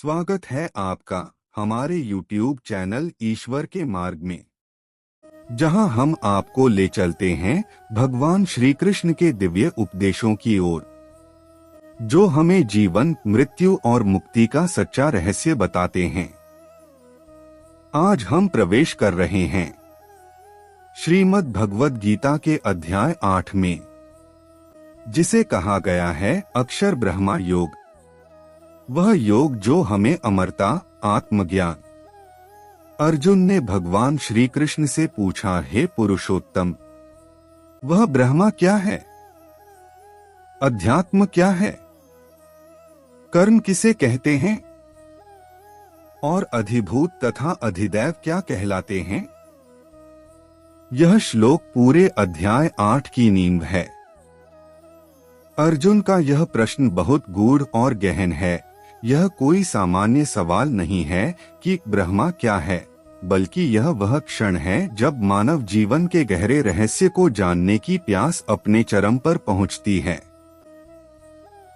स्वागत है आपका हमारे YouTube चैनल ईश्वर के मार्ग में, जहां हम आपको ले चलते हैं भगवान श्री कृष्ण के दिव्य उपदेशों की ओर, जो हमें जीवन, मृत्यु और मुक्ति का सच्चा रहस्य बताते हैं। आज हम प्रवेश कर रहे हैं श्रीमद् भगवद गीता के अध्याय 8 में, जिसे कहा गया है अक्षर ब्रह्मा योग। वह योग जो हमें अमरता, आत्मज्ञान। अर्जुन ने भगवान श्री कृष्ण से पूछा, हे पुरुषोत्तम, वह ब्रह्मा क्या है? अध्यात्म क्या है? कर्म किसे कहते हैं? और अधिभूत तथा अधिदैव क्या कहलाते हैं? यह श्लोक पूरे अध्याय 8 की नींव है। अर्जुन का यह प्रश्न बहुत गूढ़ और गहन है। यह कोई सामान्य सवाल नहीं है कि ब्रह्मा क्या है, बल्कि यह वह क्षण है जब मानव जीवन के गहरे रहस्य को जानने की प्यास अपने चरम पर पहुंचती है।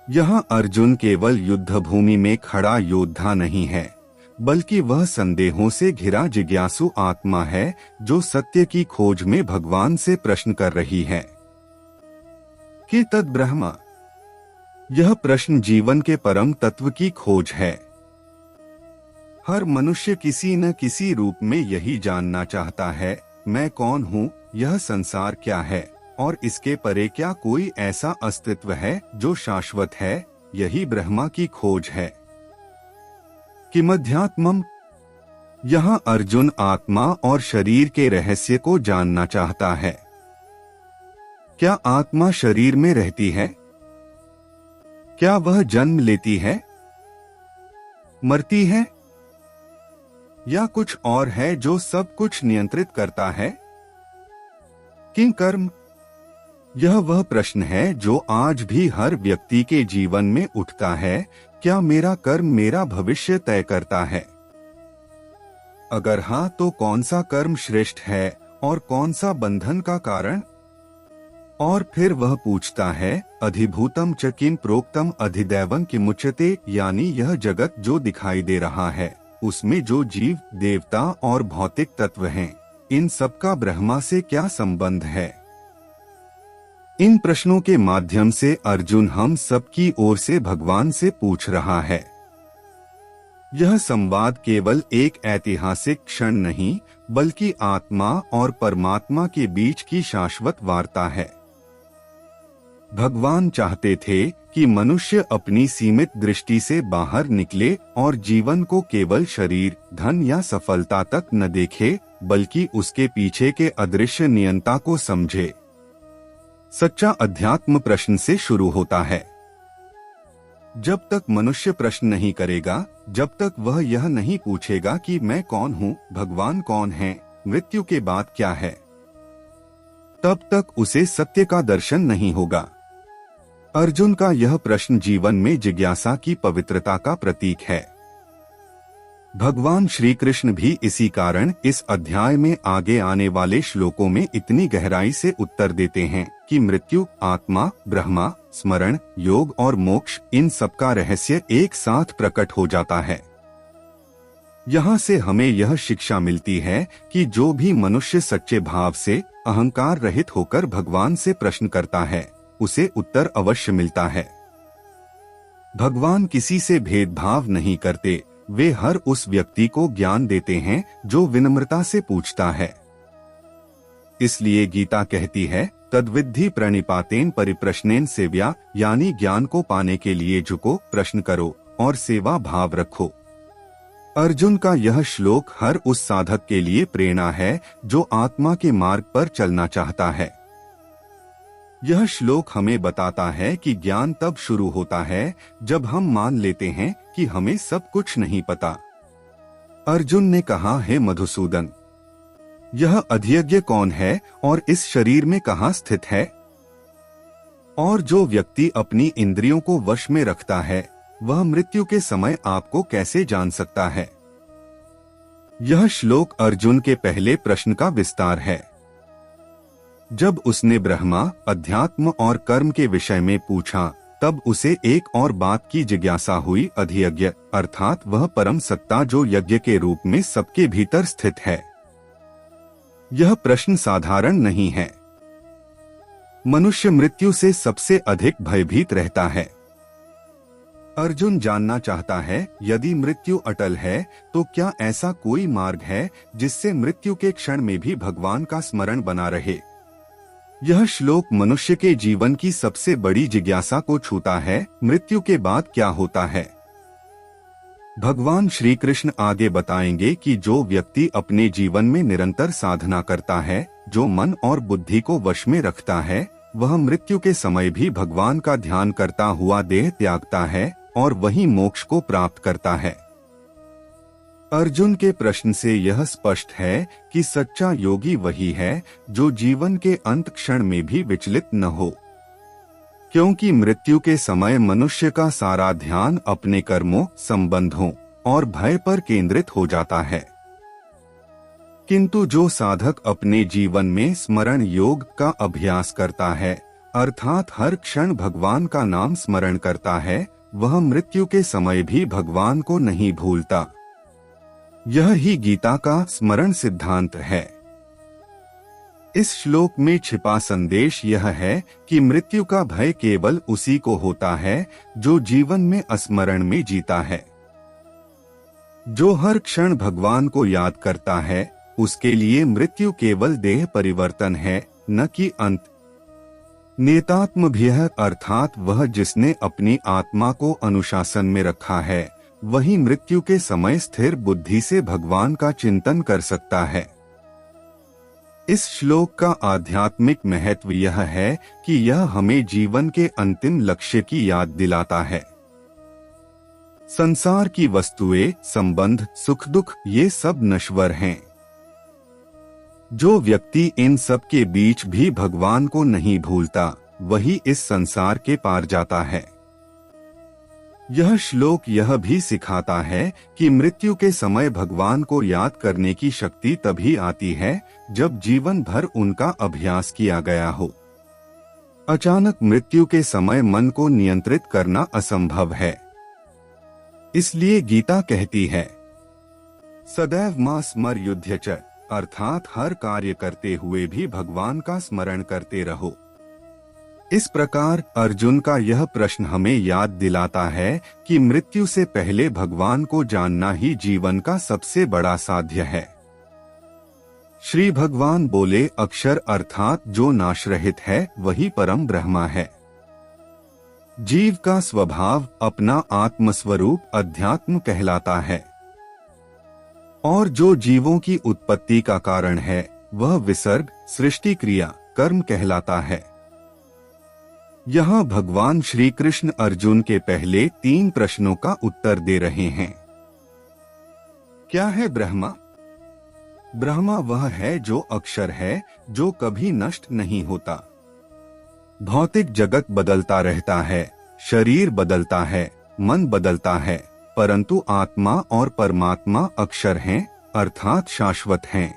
यहाँ अर्जुन केवल युद्ध भूमि में खड़ा योद्धा नहीं है, बल्कि वह संदेहों से घिरा जिज्ञासु आत्मा है, जो सत्य की खोज में भगवान से प्रश्न कर रही है कि तद ब्रह्मा। यह प्रश्न जीवन के परम तत्व की खोज है। हर मनुष्य किसी न किसी रूप में यही जानना चाहता है, मैं कौन हूँ, यह संसार क्या है, और इसके परे क्या कोई ऐसा अस्तित्व है जो शाश्वत है। यही ब्रह्मा की खोज है। किमध्यात्मम्। यहाँ अर्जुन आत्मा और शरीर के रहस्य को जानना चाहता है। क्या आत्मा शरीर में रहती है? क्या वह जन्म लेती है, मरती है, या कुछ और है जो सब कुछ नियंत्रित करता है? किं कर्म। यह वह प्रश्न है जो आज भी हर व्यक्ति के जीवन में उठता है। क्या मेरा कर्म मेरा भविष्य तय करता है? अगर हाँ, तो कौन सा कर्म श्रेष्ठ है और कौन सा बंधन का कारण? और फिर वह पूछता है, अधिभूतम च किम प्रोक्तम अधिदैवं किमुच्यते। यानी यह जगत जो दिखाई दे रहा है, उसमें जो जीव, देवता और भौतिक तत्व हैं, इन सबका ब्रह्मा से क्या संबंध है? इन प्रश्नों के माध्यम से अर्जुन हम सबकी ओर से भगवान से पूछ रहा है। यह संवाद केवल एक ऐतिहासिक क्षण नहीं, बल्कि आत्मा और परमात्मा के बीच की शाश्वत वार्ता है। भगवान चाहते थे कि मनुष्य अपनी सीमित दृष्टि से बाहर निकले और जीवन को केवल शरीर, धन या सफलता तक न देखे, बल्कि उसके पीछे के अदृश्य नियंता को समझे। सच्चा अध्यात्म प्रश्न से शुरू होता है। जब तक मनुष्य प्रश्न नहीं करेगा, जब तक वह यह नहीं पूछेगा कि मैं कौन हूँ, भगवान कौन है, मृत्यु के बाद क्या है, तब तक उसे सत्य का दर्शन नहीं होगा। अर्जुन का यह प्रश्न जीवन में जिज्ञासा की पवित्रता का प्रतीक है। भगवान श्री कृष्ण भी इसी कारण इस अध्याय में आगे आने वाले श्लोकों में इतनी गहराई से उत्तर देते हैं कि मृत्यु, आत्मा, ब्रह्मा, स्मरण, योग और मोक्ष, इन सबका रहस्य एक साथ प्रकट हो जाता है। यहाँ से हमें यह शिक्षा मिलती है कि जो भी मनुष्य सच्चे भाव से, अहंकार रहित होकर भगवान से प्रश्न करता है, उसे उत्तर अवश्य मिलता है। भगवान किसी से भेदभाव नहीं करते। वे हर उस व्यक्ति को ज्ञान देते हैं जो विनम्रता से पूछता है। इसलिए गीता कहती है, तद्विद्धि प्रणिपातेन परिप्रश्नेन सेव्या। यानी ज्ञान को पाने के लिए झुको, प्रश्न करो और सेवा भाव रखो। अर्जुन का यह श्लोक हर उस साधक के लिए प्रेरणा है जो आत्मा के मार्ग पर चलना चाहता है। यह श्लोक हमें बताता है कि ज्ञान तब शुरू होता है जब हम मान लेते हैं कि हमें सब कुछ नहीं पता। अर्जुन ने कहा, हे मधुसूदन, यह अधियज्ञ कौन है और इस शरीर में कहाँ स्थित है? और जो व्यक्ति अपनी इंद्रियों को वश में रखता है, वह मृत्यु के समय आपको कैसे जान सकता है? यह श्लोक अर्जुन के पहले प्रश्न का विस्तार है। जब उसने ब्रह्मा, अध्यात्म और कर्म के विषय में पूछा, तब उसे एक और बात की जिज्ञासा हुई, अधियज्ञ अर्थात वह परम सत्ता जो यज्ञ के रूप में सबके भीतर स्थित है। यह प्रश्न साधारण नहीं है। मनुष्य मृत्यु से सबसे अधिक भयभीत रहता है। अर्जुन जानना चाहता है, यदि मृत्यु अटल है तो क्या ऐसा कोई मार्ग है जिससे मृत्यु के क्षण में भी भगवान का स्मरण बना रहे। यह श्लोक मनुष्य के जीवन की सबसे बड़ी जिज्ञासा को छूता है, मृत्यु के बाद क्या होता है। भगवान श्री कृष्ण आगे बताएंगे कि जो व्यक्ति अपने जीवन में निरंतर साधना करता है, जो मन और बुद्धि को वश में रखता है, वह मृत्यु के समय भी भगवान का ध्यान करता हुआ देह त्यागता है और वही मोक्ष को प्राप्त करता है। अर्जुन के प्रश्न से यह स्पष्ट है कि सच्चा योगी वही है जो जीवन के अंत क्षण में भी विचलित न हो, क्योंकि मृत्यु के समय मनुष्य का सारा ध्यान अपने कर्मों, संबंधों और भय पर केंद्रित हो जाता है। किंतु जो साधक अपने जीवन में स्मरण योग का अभ्यास करता है, अर्थात हर क्षण भगवान का नाम स्मरण करता है, वह मृत्यु के समय भी भगवान को नहीं भूलता। यह ही गीता का स्मरण सिद्धांत है। इस श्लोक में छिपा संदेश यह है कि मृत्यु का भय केवल उसी को होता है जो जीवन में स्मरण में जीता है। जो हर क्षण भगवान को याद करता है, उसके लिए मृत्यु केवल देह परिवर्तन है, न कि अंत। नेतात्मभ्यः अर्थात वह जिसने अपनी आत्मा को अनुशासन में रखा है, वही मृत्यु के समय स्थिर बुद्धि से भगवान का चिंतन कर सकता है। इस श्लोक का आध्यात्मिक महत्व यह है कि यह हमें जीवन के अंतिम लक्ष्य की याद दिलाता है। संसार की वस्तुएं, संबंध, सुख दुख ये सब नश्वर हैं। जो व्यक्ति इन सब के बीच भी भगवान को नहीं भूलता, वही इस संसार के पार जाता है। यह श्लोक यह भी सिखाता है कि मृत्यु के समय भगवान को याद करने की शक्ति तभी आती है जब जीवन भर उनका अभ्यास किया गया हो। अचानक मृत्यु के समय मन को नियंत्रित करना असंभव है। इसलिए गीता कहती है, सदैव मां स्मर युध्य च, अर्थात हर कार्य करते हुए भी भगवान का स्मरण करते रहो। इस प्रकार अर्जुन का यह प्रश्न हमें याद दिलाता है कि मृत्यु से पहले भगवान को जानना ही जीवन का सबसे बड़ा साध्य है। श्री भगवान बोले, अक्षर अर्थात जो नाशरहित है वही परम ब्रह्मा है। जीव का स्वभाव अपना आत्मस्वरूप अध्यात्म कहलाता है, और जो जीवों की उत्पत्ति का कारण है वह विसर्ग, सृष्टि क्रिया, कर्म कहलाता है। यहाँ भगवान श्री कृष्ण अर्जुन के पहले 3 प्रश्नों का उत्तर दे रहे हैं। क्या है ब्रह्मा? ब्रह्मा वह है जो अक्षर है, जो कभी नष्ट नहीं होता। भौतिक जगत बदलता रहता है, शरीर बदलता है, मन बदलता है, परंतु आत्मा और परमात्मा अक्षर हैं, अर्थात शाश्वत हैं।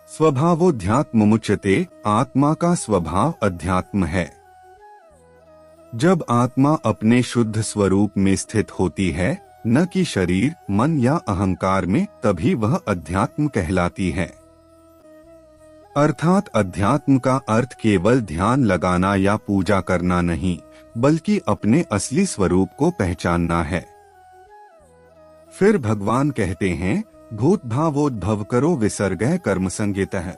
स्वभावोध्यात्ममुच्यते, आत्मा का स्वभाव अध्यात्म है। जब आत्मा अपने शुद्ध स्वरूप में स्थित होती है, न कि शरीर, मन या अहंकार में, तभी वह अध्यात्म कहलाती है। अर्थात अध्यात्म का अर्थ केवल ध्यान लगाना या पूजा करना नहीं, बल्कि अपने असली स्वरूप को पहचानना है। फिर भगवान कहते हैं, भूत भावोद्भव करो विसर्गः कर्म संज्ञितः।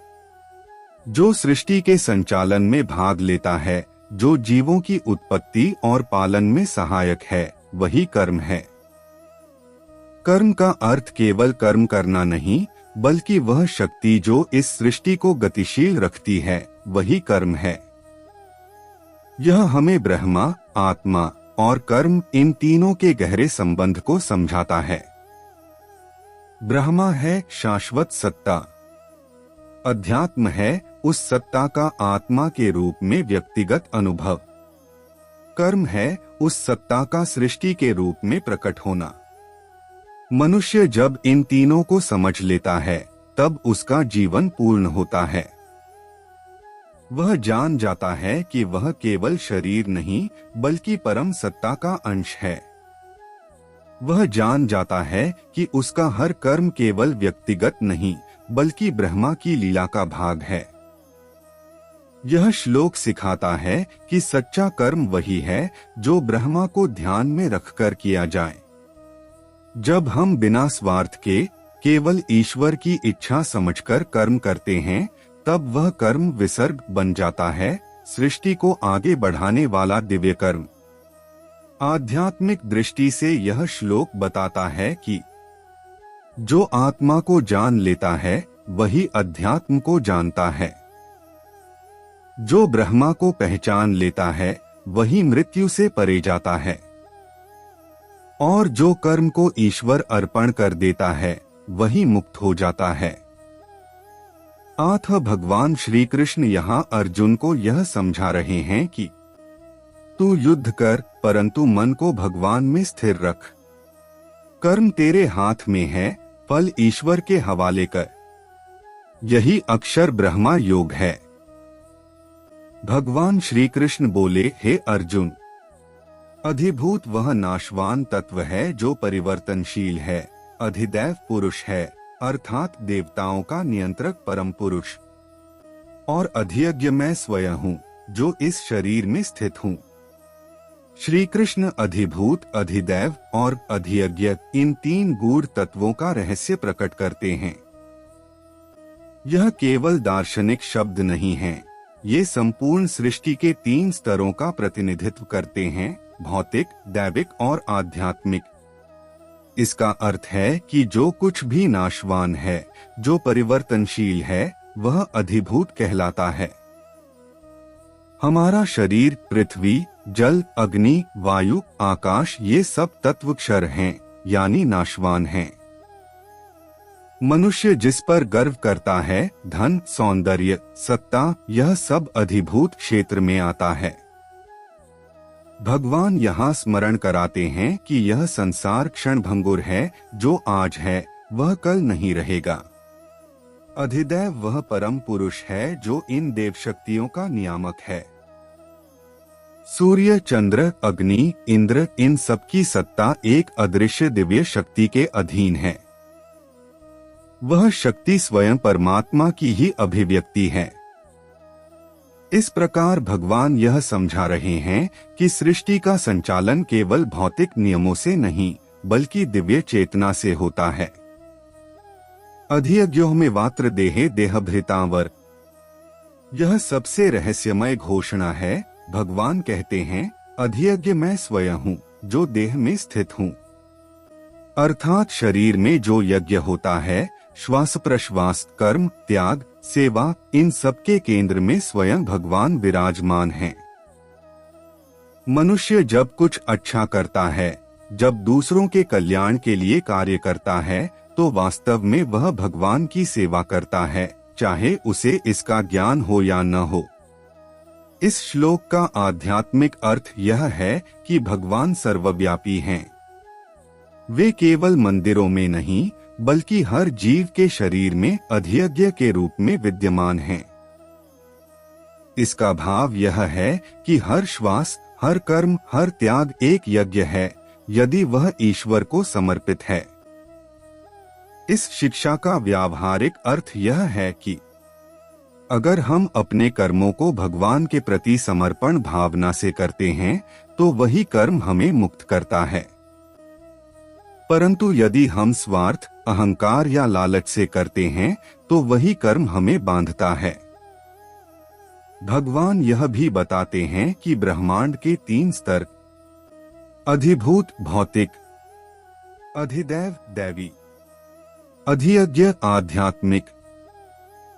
जो सृष्टि के संचालन में भाग लेता है, जो जीवों की उत्पत्ति और पालन में सहायक है, वही कर्म है। कर्म का अर्थ केवल कर्म करना नहीं, बल्कि वह शक्ति जो इस सृष्टि को गतिशील रखती है, वही कर्म है। यह हमें ब्रह्मा, आत्मा और कर्म, इन तीनों के गहरे संबंध को समझाता है। ब्रह्मा है शाश्वत सत्ता, अध्यात्म है उस सत्ता का आत्मा के रूप में व्यक्तिगत अनुभव, कर्म है उस सत्ता का सृष्टि के रूप में प्रकट होना। मनुष्य जब इन तीनों को समझ लेता है, तब उसका जीवन पूर्ण होता है। वह जान जाता है कि वह केवल शरीर नहीं बल्कि परम सत्ता का अंश है। वह जान जाता है कि उसका हर कर्म केवल व्यक्तिगत नहीं बल्कि ब्रह्मा की लीला का भाग है। यह श्लोक सिखाता है कि सच्चा कर्म वही है जो ब्रह्मा को ध्यान में रखकर किया जाए। जब हम बिना स्वार्थ के केवल ईश्वर की इच्छा समझकर कर्म करते हैं, तब वह कर्म विसर्ग बन जाता है, सृष्टि को आगे बढ़ाने वाला दिव्य कर्म। आध्यात्मिक दृष्टि से यह श्लोक बताता है कि जो आत्मा को जान लेता है वही अध्यात्म को जानता है। जो ब्रह्मा को पहचान लेता है वही मृत्यु से परे जाता है। और जो कर्म को ईश्वर अर्पण कर देता है वही मुक्त हो जाता है। अतः भगवान श्री कृष्ण यहाँ अर्जुन को यह समझा रहे हैं कि तू युद्ध कर परंतु मन को भगवान में स्थिर रख। कर्म तेरे हाथ में है, फल ईश्वर के हवाले कर। यही अक्षर ब्रह्मा योग है। भगवान श्री कृष्ण बोले, हे अर्जुन, अधिभूत वह नाशवान तत्व है जो परिवर्तनशील है, अधिदैव पुरुष है अर्थात देवताओं का नियंत्रक परम पुरुष। और अधियज्ञ मैं स्वयं हूँ जो इस शरीर में स्थित हूँ। श्री कृष्ण अधिभूत, अधिदैव और अधियज्ञ इन तीन गूढ़ तत्वों का रहस्य प्रकट करते हैं। यह केवल दार्शनिक शब्द नहीं है, ये संपूर्ण सृष्टि के तीन स्तरों का प्रतिनिधित्व करते हैं, भौतिक, दैविक और आध्यात्मिक। इसका अर्थ है कि जो कुछ भी नाशवान है, जो परिवर्तनशील है, वह अधिभूत कहलाता है। हमारा शरीर, पृथ्वी, जल, अग्नि, वायु, आकाश ये सब तत्व क्षर हैं, यानी नाशवान हैं। मनुष्य जिस पर गर्व करता है, धन, सौंदर्य, सत्ता, यह सब अधिभूत क्षेत्र में आता है। भगवान यहाँ स्मरण कराते हैं कि यह संसार क्षणभंगुर है, जो आज है वह कल नहीं रहेगा। अधिदैव वह परम पुरुष है जो इन देव शक्तियों का नियामक है। सूर्य, चंद्र, अग्नि, इंद्र इन सबकी सत्ता एक अदृश्य दिव्य शक्ति के अधीन है। वह शक्ति स्वयं परमात्मा की ही अभिव्यक्ति है। इस प्रकार भगवान यह समझा रहे हैं कि सृष्टि का संचालन केवल भौतिक नियमों से नहीं बल्कि दिव्य चेतना से होता है। अधियज्ञों में वात्र देहे देहभृतांवर, यह सबसे रहस्यमय घोषणा है। भगवान कहते हैं, अधियज्ञ मैं स्वयं हूँ जो देह में स्थित हूँ। अर्थात शरीर में जो यज्ञ होता है, श्वास प्रश्वास, कर्म, त्याग, सेवा, इन सबके केंद्र में स्वयं भगवान विराजमान हैं। मनुष्य जब कुछ अच्छा करता है, जब दूसरों के कल्याण के लिए कार्य करता है, तो वास्तव में वह भगवान की सेवा करता है, चाहे उसे इसका ज्ञान हो या न हो। इस श्लोक का आध्यात्मिक अर्थ यह है कि भगवान सर्वव्यापी हैं। वे केवल मंदिरों में नहीं बल्कि हर जीव के शरीर में अधियज्ञ के रूप में विद्यमान हैं। इसका भाव यह है कि हर श्वास, हर कर्म, हर त्याग एक यज्ञ है, यदि वह ईश्वर को समर्पित है। इस शिक्षा का व्यावहारिक अर्थ यह है कि अगर हम अपने कर्मों को भगवान के प्रति समर्पण भावना से करते हैं, तो वही कर्म हमें मुक्त करता है। परंतु यदि हम स्वार्थ, अहंकार या लालच से करते हैं, तो वही कर्म हमें बांधता है। भगवान यह भी बताते हैं कि ब्रह्मांड के तीन स्तर, अधिभूत भौतिक, अधिदैव दैवी, अधियज्ञ आध्यात्मिक,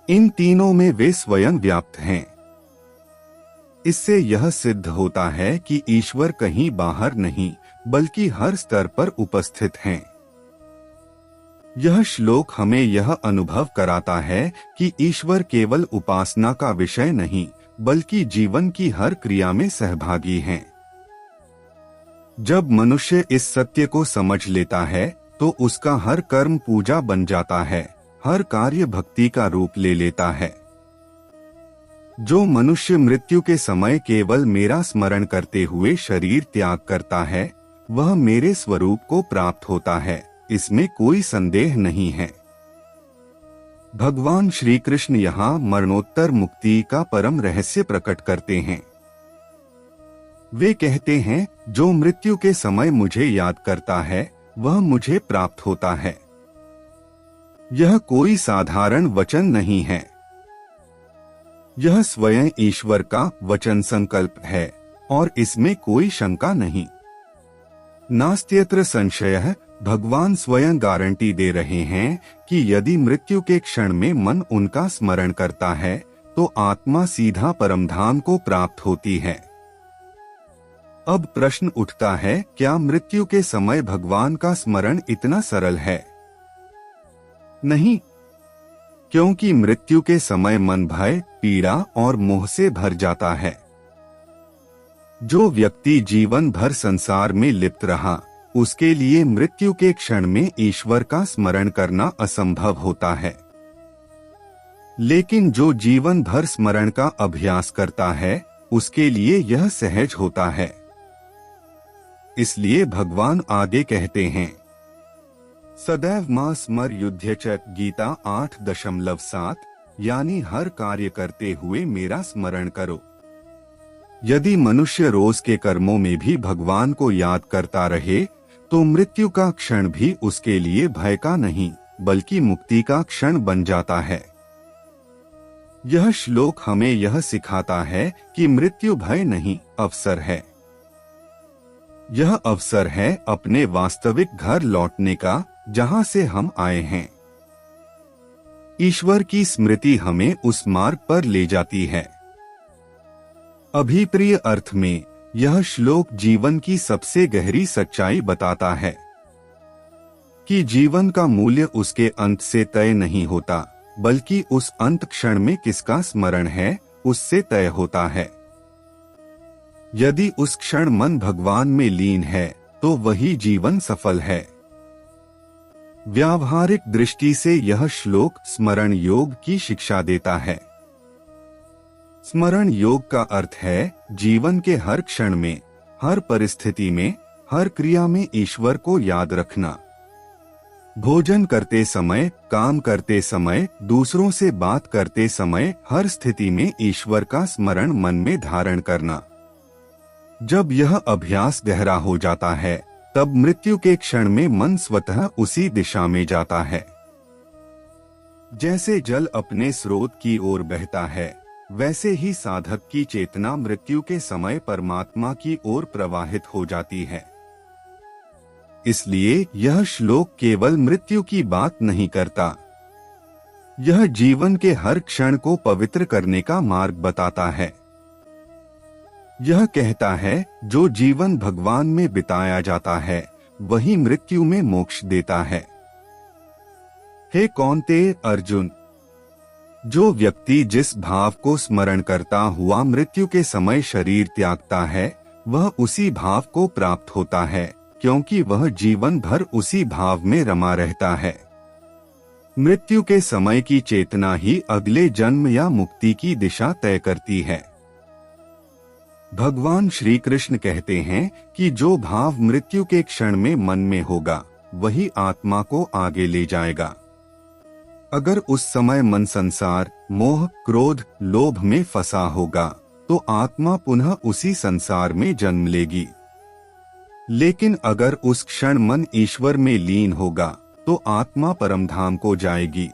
इन तीनों में वे स्वयं व्याप्त हैं। इससे यह सिद्ध होता है कि ईश्वर कहीं बाहर नहीं बल्कि हर स्तर पर उपस्थित हैं। यह श्लोक हमें यह अनुभव कराता है कि ईश्वर केवल उपासना का विषय नहीं बल्कि जीवन की हर क्रिया में सहभागी हैं। जब मनुष्य इस सत्य को समझ लेता है, तो उसका हर कर्म पूजा बन जाता है, हर कार्य भक्ति का रूप ले लेता है। जो मनुष्य मृत्यु के समय केवल मेरा स्मरण करते हुए शरीर त्याग करता है वह मेरे स्वरूप को प्राप्त होता है, इसमें कोई संदेह नहीं है। भगवान श्री कृष्ण यहाँ मरणोत्तर मुक्ति का परम रहस्य प्रकट करते हैं। वे कहते हैं, जो मृत्यु के समय मुझे याद करता है वह मुझे प्राप्त होता है। यह कोई साधारण वचन नहीं है, यह स्वयं ईश्वर का वचन संकल्प है और इसमें कोई शंका नहीं। नास्त्यत्र संशयः, भगवान स्वयं गारंटी दे रहे हैं कि यदि मृत्यु के क्षण में मन उनका स्मरण करता है तो आत्मा सीधा परमधाम को प्राप्त होती है। अब प्रश्न उठता है, क्या मृत्यु के समय भगवान का स्मरण इतना सरल है? नहीं, क्योंकि मृत्यु के समय मन भय, पीड़ा और मोह से भर जाता है। जो व्यक्ति जीवन भर संसार में लिप्त रहा उसके लिए मृत्यु के क्षण में ईश्वर का स्मरण करना असंभव होता है, लेकिन जो जीवन भर स्मरण का अभ्यास करता है उसके लिए यह सहज होता है। इसलिए भगवान आगे कहते हैं, सदैव मां स्मर युध्य च, गीता 8.7, यानी हर कार्य करते हुए मेरा स्मरण करो। यदि मनुष्य रोज के कर्मों में भी भगवान को याद करता रहे तो मृत्यु का क्षण भी उसके लिए भय का नहीं बल्कि मुक्ति का क्षण बन जाता है। यह श्लोक हमें यह सिखाता है कि मृत्यु भय नहीं, अवसर है। यह अवसर है अपने वास्तविक घर लौटने का, जहां से हम आए हैं। ईश्वर की स्मृति हमें उस मार्ग पर ले जाती है। अभिप्रिय अर्थ में यह श्लोक जीवन की सबसे गहरी सच्चाई बताता है कि जीवन का मूल्य उसके अंत से तय नहीं होता बल्कि उस अंत क्षण में किसका स्मरण है उससे तय होता है। यदि उस क्षण मन भगवान में लीन है तो वही जीवन सफल है। व्यावहारिक दृष्टि से यह श्लोक स्मरण योग की शिक्षा देता है। स्मरण योग का अर्थ है जीवन के हर क्षण में, हर परिस्थिति में, हर क्रिया में ईश्वर को याद रखना। भोजन करते समय, काम करते समय, दूसरों से बात करते समय, हर स्थिति में ईश्वर का स्मरण मन में धारण करना। जब यह अभ्यास गहरा हो जाता है तब मृत्यु के क्षण में मन स्वतः उसी दिशा में जाता है। जैसे जल अपने स्रोत की ओर बहता है वैसे ही साधक की चेतना मृत्यु के समय परमात्मा की ओर प्रवाहित हो जाती है। इसलिए यह श्लोक केवल मृत्यु की बात नहीं करता, यह जीवन के हर क्षण को पवित्र करने का मार्ग बताता है। यह कहता है, जो जीवन भगवान में बिताया जाता है वही मृत्यु में मोक्ष देता है। हे कौन्तेय अर्जुन, जो व्यक्ति जिस भाव को स्मरण करता हुआ मृत्यु के समय शरीर त्यागता है वह उसी भाव को प्राप्त होता है, क्योंकि वह जीवन भर उसी भाव में रमा रहता है। मृत्यु के समय की चेतना ही अगले जन्म या मुक्ति की दिशा तय करती है। भगवान श्री कृष्ण कहते हैं कि जो भाव मृत्यु के क्षण में मन में होगा वही आत्मा को आगे ले जाएगा। अगर उस समय मन संसार, मोह, क्रोध, लोभ में फंसा होगा तो आत्मा पुनः उसी संसार में जन्म लेगी। लेकिन अगर उस क्षण मन ईश्वर में लीन होगा तो आत्मा परमधाम को जाएगी।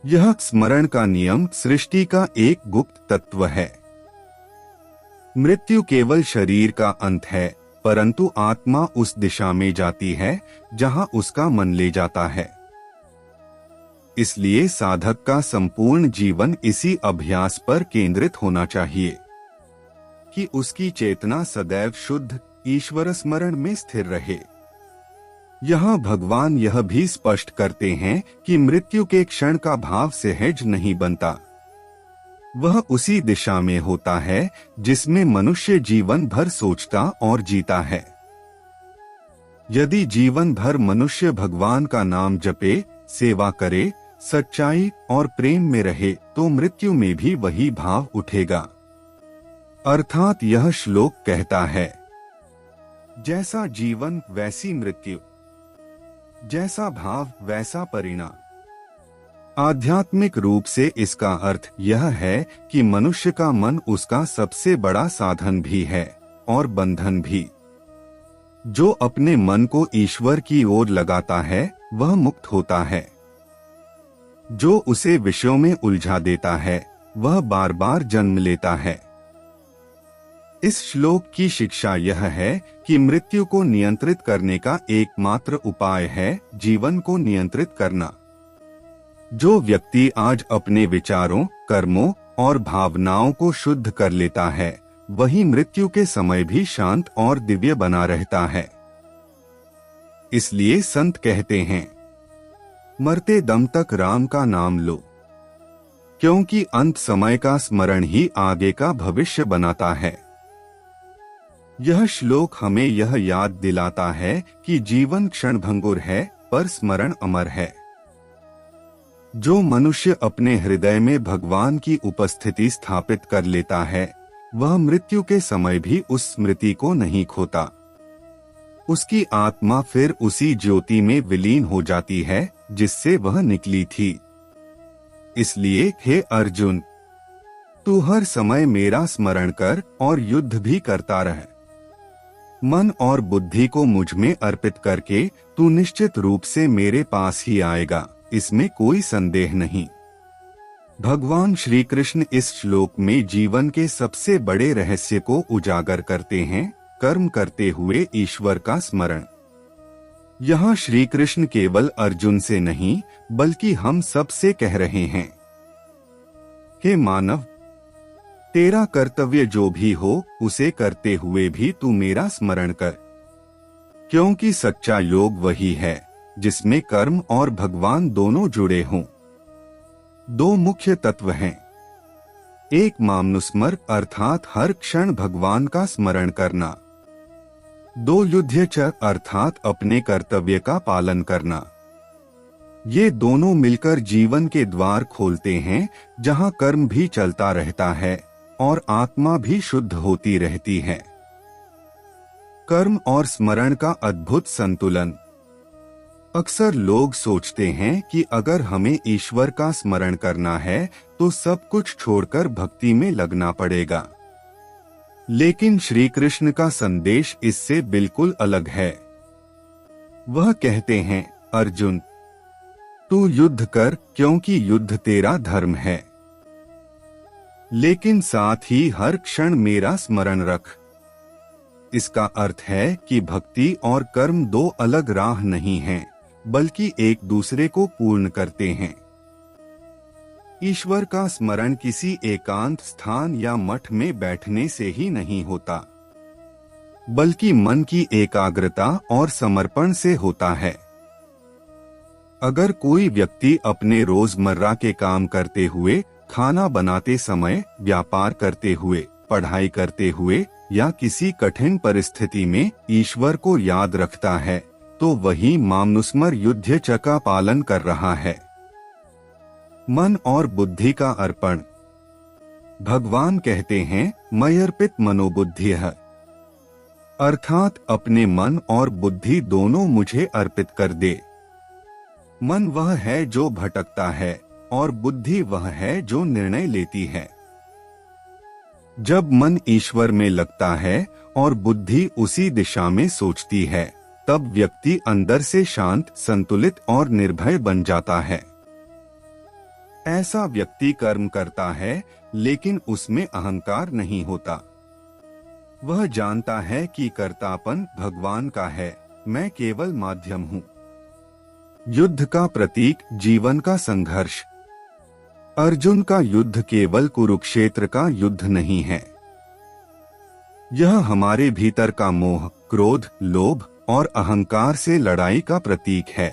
यह स्मरण का नियम सृष्टि का एक गुप्त तत्व है। मृत्यु केवल शरीर का अंत है, परंतु आत्मा उस दिशा में जाती है जहां उसका मन ले जाता है। इसलिए साधक का संपूर्ण जीवन इसी अभ्यास पर केंद्रित होना चाहिए कि उसकी चेतना सदैव शुद्ध ईश्वर स्मरण में स्थिर रहे। यहाँ भगवान यह भी स्पष्ट करते हैं कि मृत्यु के क्षण का भाव सहज नहीं बनता, वह उसी दिशा में होता है जिसमें मनुष्य जीवन भर सोचता और जीता है। यदि जीवन भर मनुष्य भगवान का नाम जपे, सेवा करे, सच्चाई और प्रेम में रहे तो मृत्यु में भी वही भाव उठेगा। अर्थात यह श्लोक कहता है, जैसा जीवन वैसी मृत्यु, जैसा भाव वैसा परिणाम। आध्यात्मिक रूप से इसका अर्थ यह है कि मनुष्य का मन उसका सबसे बड़ा साधन भी है और बंधन भी। जो अपने मन को ईश्वर की ओर लगाता है वह मुक्त होता है। जो उसे विषयों में उलझा देता है वह बार बार जन्म लेता है। इस श्लोक की शिक्षा यह है कि मृत्यु को नियंत्रित करने का एकमात्र उपाय है जीवन को नियंत्रित करना। जो व्यक्ति आज अपने विचारों, कर्मों और भावनाओं को शुद्ध कर लेता है वही मृत्यु के समय भी शांत और दिव्य बना रहता है। इसलिए संत कहते हैं, मरते दम तक राम का नाम लो, क्योंकि अंत समय का स्मरण ही आगे का भविष्य बनाता है। यह श्लोक हमें यह याद दिलाता है कि जीवन क्षणभंगुर है पर स्मरण अमर है। जो मनुष्य अपने हृदय में भगवान की उपस्थिति स्थापित कर लेता है वह मृत्यु के समय भी उस स्मृति को नहीं खोता। उसकी आत्मा फिर उसी ज्योति में विलीन हो जाती है जिससे वह निकली थी। इसलिए हे अर्जुन, तू हर समय मेरा स्मरण कर और युद्ध भी करता रह। मन और बुद्धि को मुझ में अर्पित करके तू निश्चित रूप से मेरे पास ही आएगा, इसमें कोई संदेह नहीं। भगवान श्री कृष्ण इस श्लोक में जीवन के सबसे बड़े रहस्य को उजागर करते हैं, कर्म करते हुए ईश्वर का स्मरण। यहाँ श्री कृष्ण केवल अर्जुन से नहीं बल्कि हम सब से कह रहे हैं, हे मानव, तेरा कर्तव्य जो भी हो उसे करते हुए भी तू मेरा स्मरण कर, क्योंकि सच्चा योग वही है जिसमें कर्म और भगवान दोनों जुड़े हों। दो मुख्य तत्व हैं, एक मामनुस्मर अर्थात हर क्षण भगवान का स्मरण करना, दो युध्यच अर्थात अपने कर्तव्य का पालन करना। ये दोनों मिलकर जीवन के द्वार खोलते हैं जहां कर्म भी चलता रहता है और आत्मा भी शुद्ध होती रहती है। कर्म और स्मरण का अद्भुत संतुलन। अक्सर लोग सोचते हैं कि अगर हमें ईश्वर का स्मरण करना है तो सब कुछ छोड़कर भक्ति में लगना पड़ेगा, लेकिन श्री कृष्ण का संदेश इससे बिल्कुल अलग है। वह कहते हैं, अर्जुन, तू युद्ध कर क्योंकि युद्ध तेरा धर्म है, लेकिन साथ ही हर क्षण मेरा स्मरण रख। इसका अर्थ है कि भक्ति और कर्म दो अलग राह नहीं हैं, बल्कि एक दूसरे को पूर्ण करते हैं। ईश्वर का स्मरण किसी एकांत स्थान या मठ में बैठने से ही नहीं होता, बल्कि मन की एकाग्रता और समर्पण से होता है। अगर कोई व्यक्ति अपने रोजमर्रा के काम करते हुए, खाना बनाते समय, व्यापार करते हुए, पढ़ाई करते हुए या किसी कठिन परिस्थिति में ईश्वर को याद रखता है तो वही मामनुस्मर युध्यच का पालन कर रहा है। मन और बुद्धि का अर्पण। भगवान कहते हैं, मयर्पित मनोबुद्धिः, अर्थात अपने मन और बुद्धि दोनों मुझे अर्पित कर दे। मन वह है जो भटकता है और बुद्धि वह है जो निर्णय लेती है। जब मन ईश्वर में लगता है और बुद्धि उसी दिशा में सोचती है तब व्यक्ति अंदर से शांत, संतुलित और निर्भय बन जाता है। ऐसा व्यक्ति कर्म करता है लेकिन उसमें अहंकार नहीं होता। वह जानता है कि कर्तापन भगवान का है, मैं केवल माध्यम हूँ। युद्ध का प्रतीक जीवन का संघर्ष। अर्जुन का युद्ध केवल कुरुक्षेत्र का युद्ध नहीं है। यह हमारे भीतर का मोह, क्रोध, लोभ और अहंकार से लड़ाई का प्रतीक है।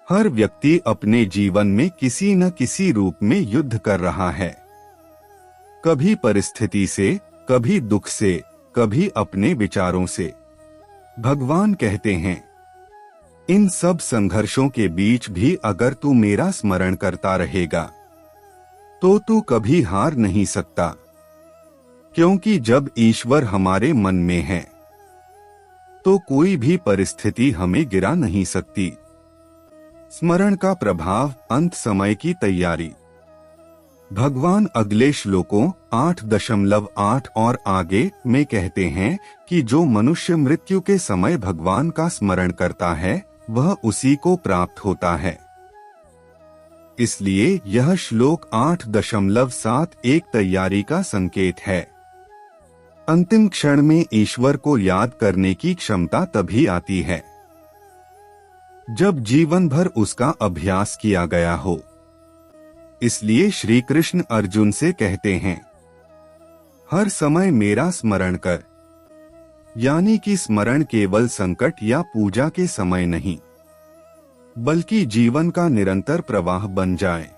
हर व्यक्ति अपने जीवन में किसी न किसी रूप में युद्ध कर रहा है, कभी परिस्थिति से, कभी दुख से, कभी अपने विचारों से। भगवान कहते हैं, इन सब संघर्षों के बीच भी अगर तू मेरा स्मरण करता रहेगा तो तू कभी हार नहीं सकता, क्योंकि जब ईश्वर हमारे मन में है तो कोई भी परिस्थिति हमें गिरा नहीं सकती। स्मरण का प्रभाव, अंत समय की तैयारी। भगवान अगले श्लोकों 8.8 और आगे में कहते हैं कि जो मनुष्य मृत्यु के समय भगवान का स्मरण करता है वह उसी को प्राप्त होता है। इसलिए यह श्लोक 8.7 एक तैयारी का संकेत है। अंतिम क्षण में ईश्वर को याद करने की क्षमता तभी आती है जब जीवन भर उसका अभ्यास किया गया हो। इसलिए श्री कृष्ण अर्जुन से कहते हैं, हर समय मेरा स्मरण कर, यानी कि स्मरण केवल संकट या पूजा के समय नहीं बल्कि जीवन का निरंतर प्रवाह बन जाए।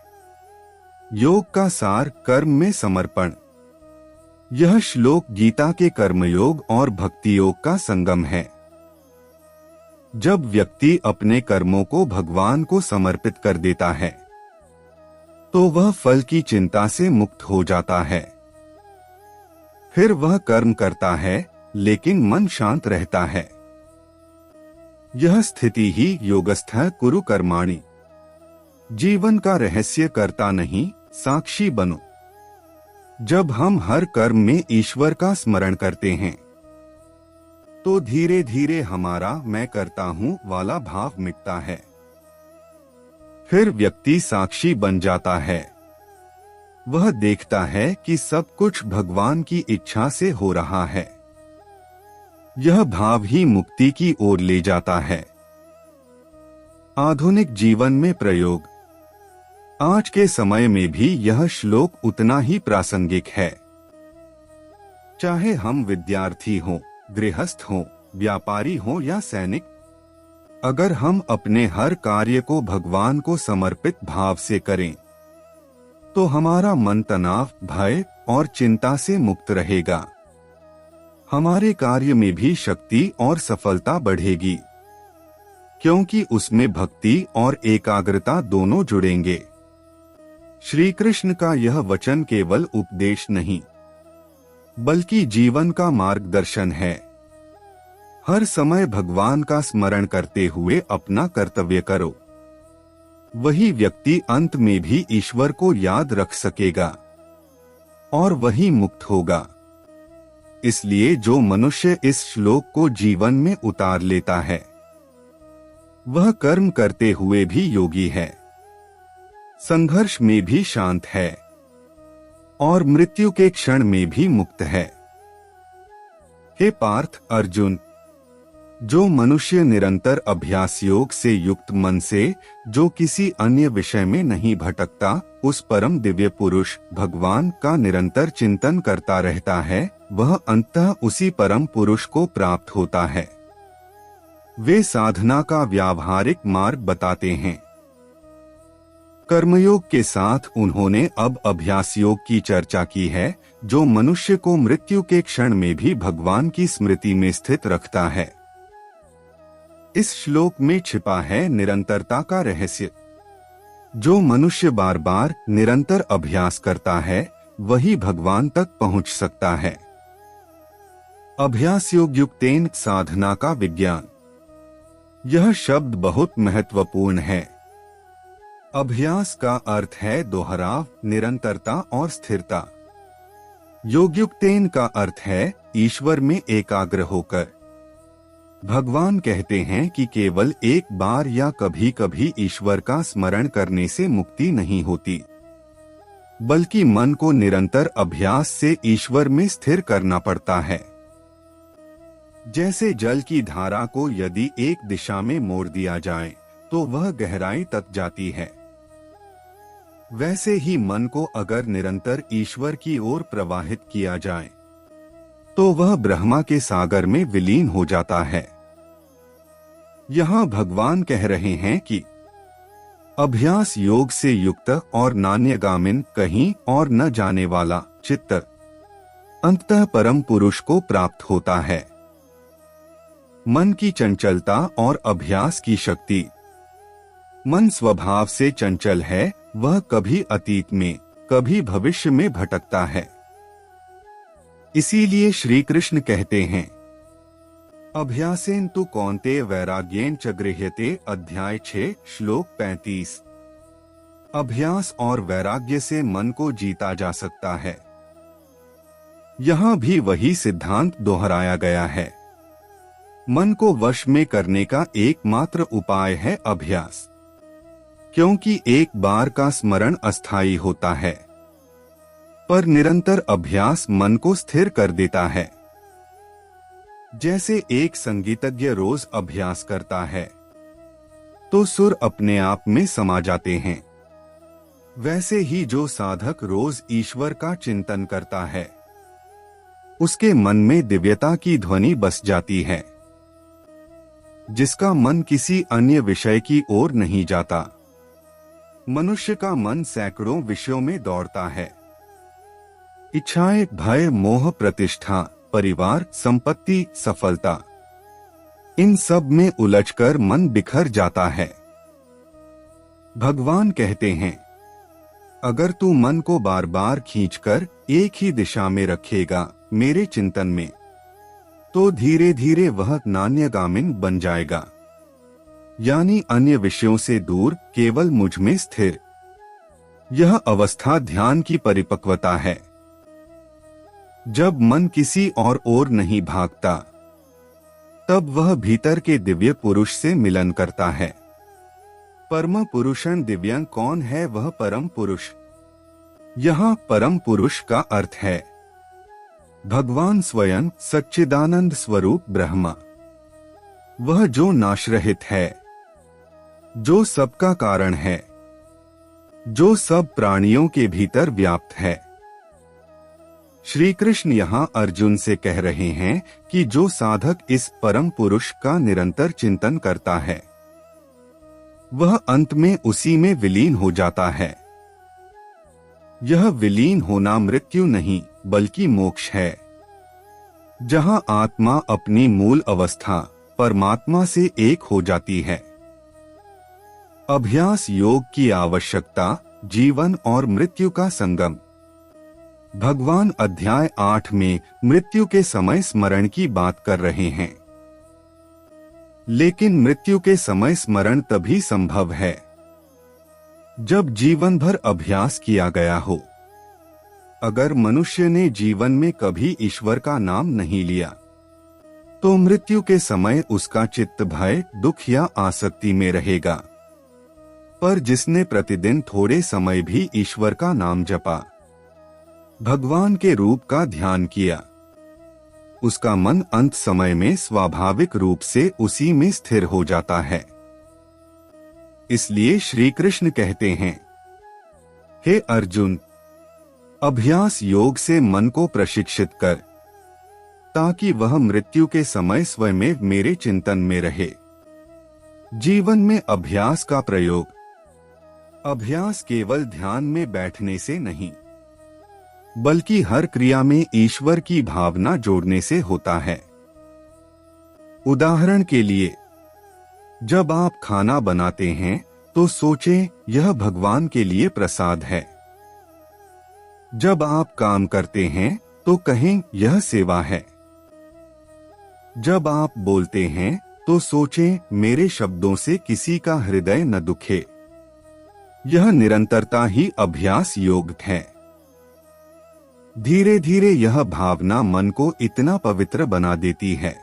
योग का सार, कर्म में समर्पण। यह श्लोक गीता के कर्मयोग और भक्ति योग का संगम है। जब व्यक्ति अपने कर्मों को भगवान को समर्पित कर देता है तो वह फल की चिंता से मुक्त हो जाता है। फिर वह कर्म करता है लेकिन मन शांत रहता है। यह स्थिति ही योगस्थः कुरु कर्माणि। जीवन का रहस्य करता नहीं, साक्षी बनो। जब हम हर कर्म में ईश्वर का स्मरण करते हैं तो धीरे धीरे हमारा मैं करता हूं वाला भाव मिटता है। फिर व्यक्ति साक्षी बन जाता है। वह देखता है कि सब कुछ भगवान की इच्छा से हो रहा है। यह भाव ही मुक्ति की ओर ले जाता है। आधुनिक जीवन में प्रयोग। आज के समय में भी यह श्लोक उतना ही प्रासंगिक है। चाहे हम विद्यार्थी हों, गृहस्थ हों, व्यापारी हों या सैनिक, अगर हम अपने हर कार्य को भगवान को समर्पित भाव से करें तो हमारा मन तनाव, भय और चिंता से मुक्त रहेगा। हमारे कार्य में भी शक्ति और सफलता बढ़ेगी, क्योंकि उसमें भक्ति और एकाग्रता दोनों जुड़ेंगे। श्री कृष्ण का यह वचन केवल उपदेश नहीं बल्कि जीवन का मार्गदर्शन है। हर समय भगवान का स्मरण करते हुए अपना कर्तव्य करो। वही व्यक्ति अंत में भी ईश्वर को याद रख सकेगा और वही मुक्त होगा। इसलिए जो मनुष्य इस श्लोक को जीवन में उतार लेता है वह कर्म करते हुए भी योगी है, संघर्ष में भी शांत है और मृत्यु के क्षण में भी मुक्त है। हे पार्थ, अर्जुन, जो मनुष्य निरंतर अभ्यास योग से युक्त मन से जो किसी अन्य विषय में नहीं भटकता, उस परम दिव्य पुरुष भगवान का निरंतर चिंतन करता रहता है, वह अंततः उसी परम पुरुष को प्राप्त होता है। वे साधना का व्यावहारिक मार्ग बताते हैं। कर्मयोग के साथ उन्होंने अब अभ्यास योग की चर्चा की है, जो मनुष्य को मृत्यु के क्षण में भी भगवान की स्मृति में स्थित रखता है। इस श्लोक में छिपा है निरंतरता का रहस्य। जो मनुष्य बार बार निरंतर अभ्यास करता है वही भगवान तक पहुंच सकता है। अभ्यास योग युक्तेन साधना का विज्ञान। यह शब्द बहुत महत्वपूर्ण है। अभ्यास का अर्थ है दोहराव, निरंतरता और स्थिरता। योगयुक्तेन का अर्थ है ईश्वर में एकाग्र होकर। भगवान कहते हैं कि केवल एक बार या कभी कभी ईश्वर का स्मरण करने से मुक्ति नहीं होती, बल्कि मन को निरंतर अभ्यास से ईश्वर में स्थिर करना पड़ता है। जैसे जल की धारा को यदि एक दिशा में मोड़ दिया जाए तो वह गहराई तक जाती है, वैसे ही मन को अगर निरंतर ईश्वर की ओर प्रवाहित किया जाए तो वह ब्रह्मा के सागर में विलीन हो जाता है। यहाँ भगवान कह रहे हैं कि अभ्यास योग से युक्त और नान्यगामिन, कहीं और न जाने वाला चित्त अंततः परम पुरुष को प्राप्त होता है। मन की चंचलता और अभ्यास की शक्ति। मन स्वभाव से चंचल है, वह कभी अतीत में कभी भविष्य में भटकता है। इसीलिए श्री कृष्ण कहते हैं, अभ्यासेन तु कौन्तेय वैराग्येन च गृह्यते। अध्याय 6 श्लोक 35। अभ्यास और वैराग्य से मन को जीता जा सकता है। यहाँ भी वही सिद्धांत दोहराया गया है। मन को वश में करने का एकमात्र उपाय है अभ्यास, क्योंकि एक बार का स्मरण अस्थायी होता है, पर निरंतर अभ्यास मन को स्थिर कर देता है। जैसे एक संगीतज्ञ रोज अभ्यास करता है तो सुर अपने आप में समा जाते हैं, वैसे ही जो साधक रोज ईश्वर का चिंतन करता है उसके मन में दिव्यता की ध्वनि बस जाती है। जिसका मन किसी अन्य विषय की ओर नहीं जाता। मनुष्य का मन सैकड़ों विषयों में दौड़ता है। इच्छाएं, भय, मोह, प्रतिष्ठा, परिवार, संपत्ति, सफलता, इन सब में उलझकर मन बिखर जाता है। भगवान कहते हैं, अगर तू मन को बार बार खींचकर एक ही दिशा में रखेगा मेरे चिंतन में, तो धीरे धीरे वह नान्यगामिन बन जाएगा, यानी अन्य विषयों से दूर, केवल मुझ में स्थिर। यह अवस्था ध्यान की परिपक्वता है। जब मन किसी और ओर नहीं भागता, तब वह भीतर के दिव्य पुरुष से मिलन करता है। परम पुरुषं दिव्यं कौन है? वह परम पुरुष। यहाँ परम पुरुष का अर्थ है भगवान स्वयं, सच्चिदानंद स्वरूप ब्रह्मा। वह जो नाशरहित है, जो सबका कारण है, जो सब प्राणियों के भीतर व्याप्त है। श्री कृष्ण यहाँ अर्जुन से कह रहे हैं कि जो साधक इस परम पुरुष का निरंतर चिंतन करता है वह अंत में उसी में विलीन हो जाता है। यह विलीन होना मृत्यु नहीं बल्कि मोक्ष है, जहाँ आत्मा अपनी मूल अवस्था परमात्मा से एक हो जाती है। अभ्यास योग की आवश्यकता, जीवन और मृत्यु का संगम। भगवान अध्याय 8 में मृत्यु के समय स्मरण की बात कर रहे हैं, लेकिन मृत्यु के समय स्मरण तभी संभव है जब जीवन भर अभ्यास किया गया हो। अगर मनुष्य ने जीवन में कभी ईश्वर का नाम नहीं लिया, तो मृत्यु के समय उसका चित्त भय, दुख या आसक्ति में रहेगा। पर जिसने प्रतिदिन थोड़े समय भी ईश्वर का नाम जपा, भगवान के रूप का ध्यान किया, उसका मन अंत समय में स्वाभाविक रूप से उसी में स्थिर हो जाता है। इसलिए श्री कृष्ण कहते हैं, हे अर्जुन, अभ्यास योग से मन को प्रशिक्षित कर, ताकि वह मृत्यु के समय स्वयं मेरे चिंतन में रहे। जीवन में अभ्यास का प्रयोग। अभ्यास केवल ध्यान में बैठने से नहीं, बल्कि हर क्रिया में ईश्वर की भावना जोड़ने से होता है। उदाहरण के लिए, जब आप खाना बनाते हैं तो सोचें यह भगवान के लिए प्रसाद है। जब आप काम करते हैं तो कहें यह सेवा है। जब आप बोलते हैं तो सोचें मेरे शब्दों से किसी का हृदय न दुखे। यह निरंतरता ही अभ्यास योग है। धीरे धीरे यह भावना मन को इतना पवित्र बना देती है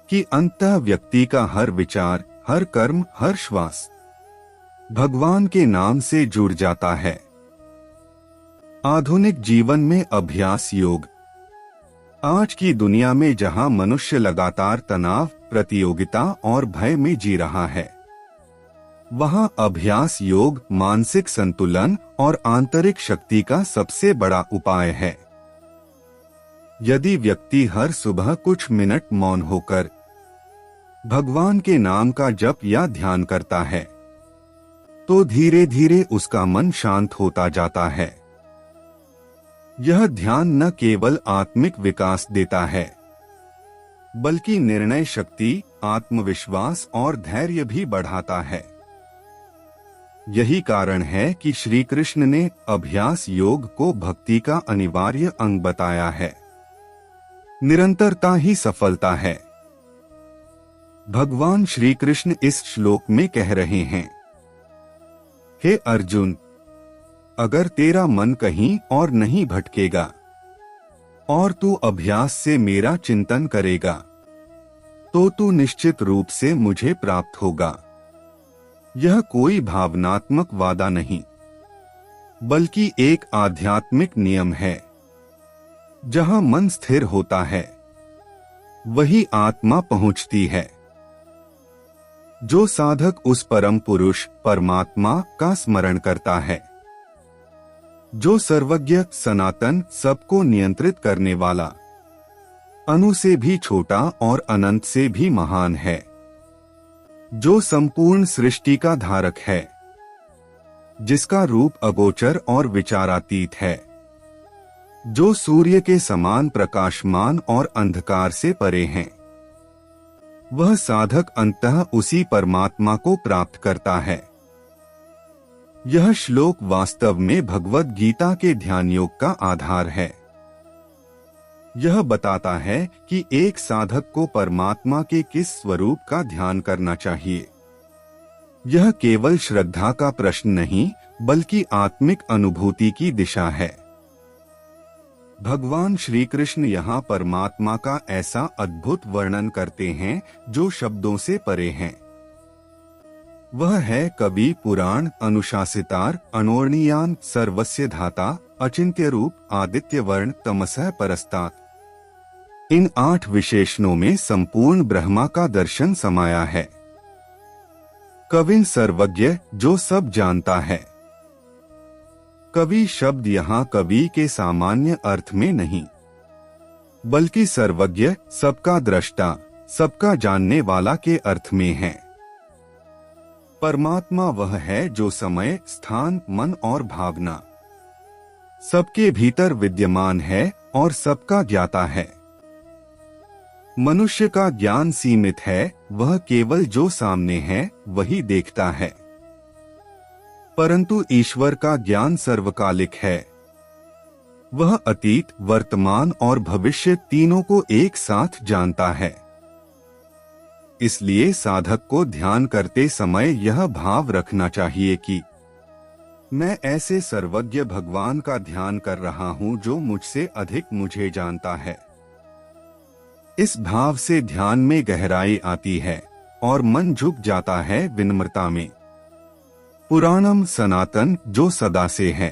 कि अंततः व्यक्ति का हर विचार, हर कर्म, हर श्वास भगवान के नाम से जुड़ जाता है। आधुनिक जीवन में अभ्यास योग। आज की दुनिया में जहां मनुष्य लगातार तनाव, प्रतियोगिता और भय में जी रहा है, वहां अभ्यास योग मानसिक संतुलन और आंतरिक शक्ति का सबसे बड़ा उपाय है। यदि व्यक्ति हर सुबह कुछ मिनट मौन होकर भगवान के नाम का जप या ध्यान करता है, तो धीरे धीरे उसका मन शांत होता जाता है। यह ध्यान न केवल आत्मिक विकास देता है, बल्कि निर्णय शक्ति, आत्मविश्वास और धैर्य भी बढ़ाता है। यही कारण है कि श्री कृष्ण ने अभ्यास योग को भक्ति का अनिवार्य अंग बताया है। निरंतरता ही सफलता है। भगवान श्री कृष्ण इस श्लोक में कह रहे हैं, हे अर्जुन, अगर तेरा मन कहीं और नहीं भटकेगा और तू अभ्यास से मेरा चिंतन करेगा तो तू निश्चित रूप से मुझे प्राप्त होगा। यह कोई भावनात्मक वादा नहीं, बल्कि एक आध्यात्मिक नियम है। जहां मन स्थिर होता है वही आत्मा पहुंचती है। जो साधक उस परम पुरुष परमात्मा का स्मरण करता है, जो सर्वज्ञ, सनातन, सबको नियंत्रित करने वाला, अणु से भी छोटा और अनंत से भी महान है, जो संपूर्ण सृष्टि का धारक है, जिसका रूप अगोचर और विचारातीत है, जो सूर्य के समान प्रकाशमान और अंधकार से परे हैं, वह साधक अंततः उसी परमात्मा को प्राप्त करता है। यह श्लोक वास्तव में भगवद गीता के ध्यान योग का आधार है। यह बताता है कि एक साधक को परमात्मा के किस स्वरूप का ध्यान करना चाहिए। यह केवल श्रद्धा का प्रश्न नहीं, बल्कि आत्मिक अनुभूति की दिशा है। भगवान श्री कृष्ण यहाँ परमात्मा का ऐसा अद्भुत वर्णन करते हैं जो शब्दों से परे हैं। वह है कवि, पुराण, अनुशासितार, अनोर्णीयान, सर्वस्य धाता, अचिंत्य रूप, आदित्य वर्ण, तमसः परस्तात्। इन 8 विशेषणों में संपूर्ण ब्रह्मा का दर्शन समाया है। कविन सर्वज्ञ, जो सब जानता है। कवि शब्द यहाँ कवि के सामान्य अर्थ में नहीं, बल्कि सर्वज्ञ, सबका दृष्टा, सबका जानने वाला के अर्थ में है। परमात्मा वह है जो समय, स्थान, मन और भावना सबके भीतर विद्यमान है और सबका ज्ञाता है। मनुष्य का ज्ञान सीमित है, वह केवल जो सामने है वही देखता है। परंतु ईश्वर का ज्ञान सर्वकालिक है। वह अतीत, वर्तमान और भविष्य तीनों को एक साथ जानता है। इसलिए साधक को ध्यान करते समय यह भाव रखना चाहिए कि मैं ऐसे सर्वज्ञ भगवान का ध्यान कर रहा हूं जो मुझसे अधिक मुझे जानता है। इस भाव से ध्यान में गहराई आती है और मन झुक जाता है विनम्रता में। पुराणम सनातन, जो सदा से है।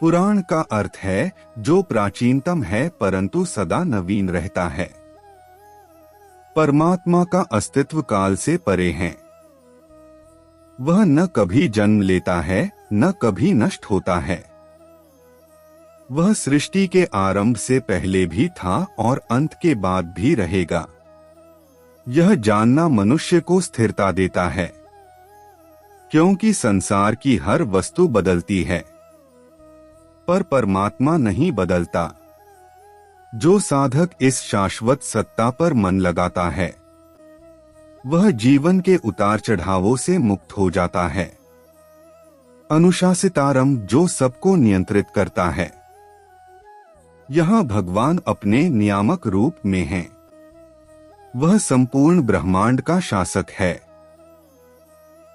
पुराण का अर्थ है जो प्राचीनतम है परंतु सदा नवीन रहता है। परमात्मा का अस्तित्व काल से परे है। वह न कभी जन्म लेता है, न कभी नष्ट होता है। वह सृष्टि के आरंभ से पहले भी था और अंत के बाद भी रहेगा। यह जानना मनुष्य को स्थिरता देता है, क्योंकि संसार की हर वस्तु बदलती है, पर परमात्मा नहीं बदलता। जो साधक इस शाश्वत सत्ता पर मन लगाता है, वह जीवन के उतार चढ़ावों से मुक्त हो जाता है। अनुशासितारम, जो सबको नियंत्रित करता है। यहाँ भगवान अपने नियामक रूप में हैं। वह संपूर्ण ब्रह्मांड का शासक है।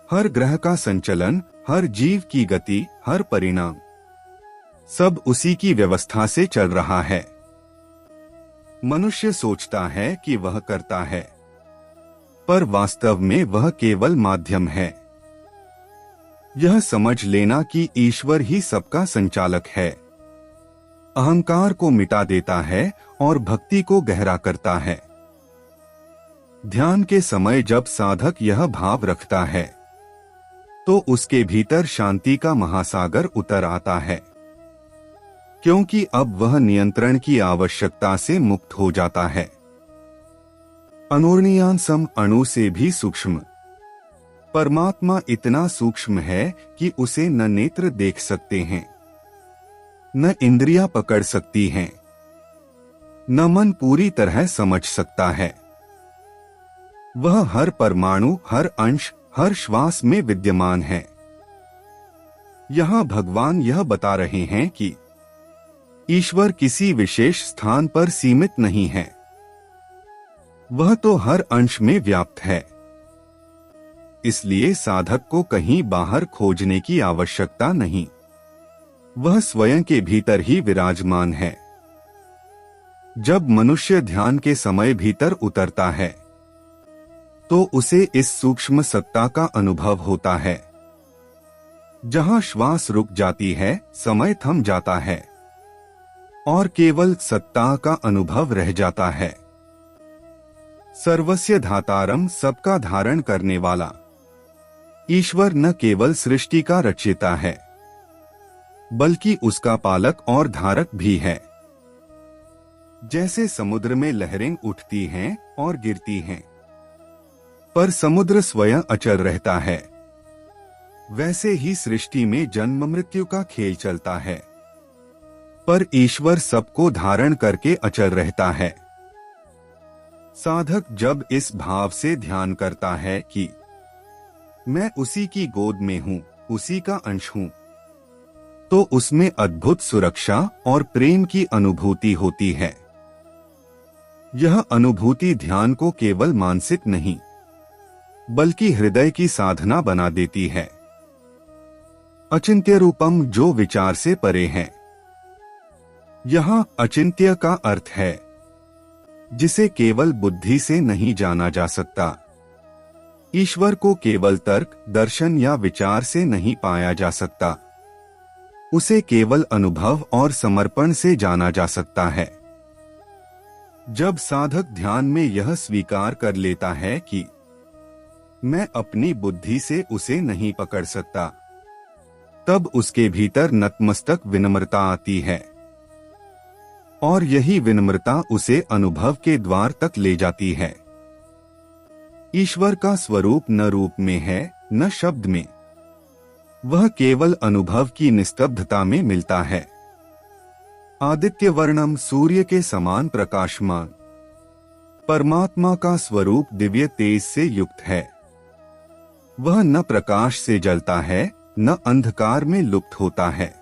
हर ग्रह का संचलन, हर जीव की गति, हर परिणाम, सब उसी की व्यवस्था से चल रहा है। मनुष्य सोचता है कि वह करता है, पर वास्तव में वह केवल माध्यम है। यह समझ लेना कि ईश्वर ही सबका संचालक है, अहंकार को मिटा देता है और भक्ति को गहरा करता है। ध्यान के समय जब साधक यह भाव रखता है, तो उसके भीतर शांति का महासागर उतर आता है, क्योंकि अब वह नियंत्रण की आवश्यकता से मुक्त हो जाता है। अनोर्णीयानसम, अणु से भी सूक्ष्म। परमात्मा इतना सूक्ष्म है कि उसे न नेत्र देख सकते हैं, न इंद्रियां पकड़ सकती हैं। न मन पूरी तरह समझ सकता है। वह हर परमाणु, हर अंश, हर श्वास में विद्यमान है। यहाँ भगवान यह बता रहे हैं कि ईश्वर किसी विशेष स्थान पर सीमित नहीं है, वह तो हर अंश में व्याप्त है। इसलिए साधक को कहीं बाहर खोजने की आवश्यकता नहीं, वह स्वयं के भीतर ही विराजमान है। जब मनुष्य ध्यान के समय भीतर उतरता है तो उसे इस सूक्ष्म सत्ता का अनुभव होता है। जहां श्वास रुक जाती है, समय थम जाता है और केवल सत्ता का अनुभव रह जाता है। सर्वस्य धातारम, सबका धारण करने वाला ईश्वर न केवल सृष्टि का रचयिता है बल्कि उसका पालक और धारक भी है। जैसे समुद्र में लहरें उठती हैं और गिरती हैं, पर समुद्र स्वयं अचल रहता है, वैसे ही सृष्टि में जन्म मृत्यु का खेल चलता है, पर ईश्वर सबको धारण करके अचल रहता है। साधक जब इस भाव से ध्यान करता है कि मैं उसी की गोद में हूँ, उसी का अंश हूँ, तो उसमें अद्भुत सुरक्षा और प्रेम की अनुभूति होती है। यह अनुभूति ध्यान को केवल मानसिक नहीं बल्कि हृदय की साधना बना देती है। अचिंत्य रूपम, जो विचार से परे है। यहाँ अचिंत्य का अर्थ है जिसे केवल बुद्धि से नहीं जाना जा सकता। ईश्वर को केवल तर्क, दर्शन या विचार से नहीं पाया जा सकता, उसे केवल अनुभव और समर्पण से जाना जा सकता है। जब साधक ध्यान में यह स्वीकार कर लेता है कि मैं अपनी बुद्धि से उसे नहीं पकड़ सकता, तब उसके भीतर नतमस्तक विनम्रता आती है और यही विनम्रता उसे अनुभव के द्वार तक ले जाती है। ईश्वर का स्वरूप न रूप में है न शब्द में, वह केवल अनुभव की निस्तब्धता में मिलता है। आदित्य वर्णम, सूर्य के समान प्रकाशमान परमात्मा का स्वरूप दिव्य तेज से युक्त है। वह न प्रकाश से जलता है न अंधकार में लुप्त होता है,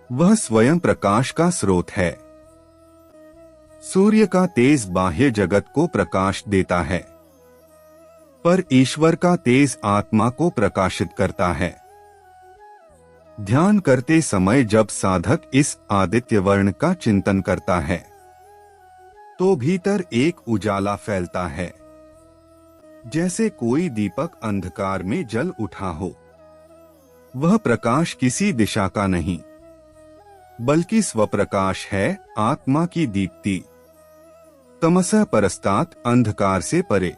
वह स्वयं प्रकाश का स्रोत है। सूर्य का तेज बाह्य जगत को प्रकाश देता है, पर ईश्वर का तेज आत्मा को प्रकाशित करता है। ध्यान करते समय जब साधक इस आदित्य वर्ण का चिंतन करता है तो भीतर एक उजाला फैलता है, जैसे कोई दीपक अंधकार में जल उठा हो। वह प्रकाश किसी दिशा का नहीं बल्कि स्वप्रकाश है, आत्मा की दीप्ति। तमसः परस्तात्, अंधकार से परे।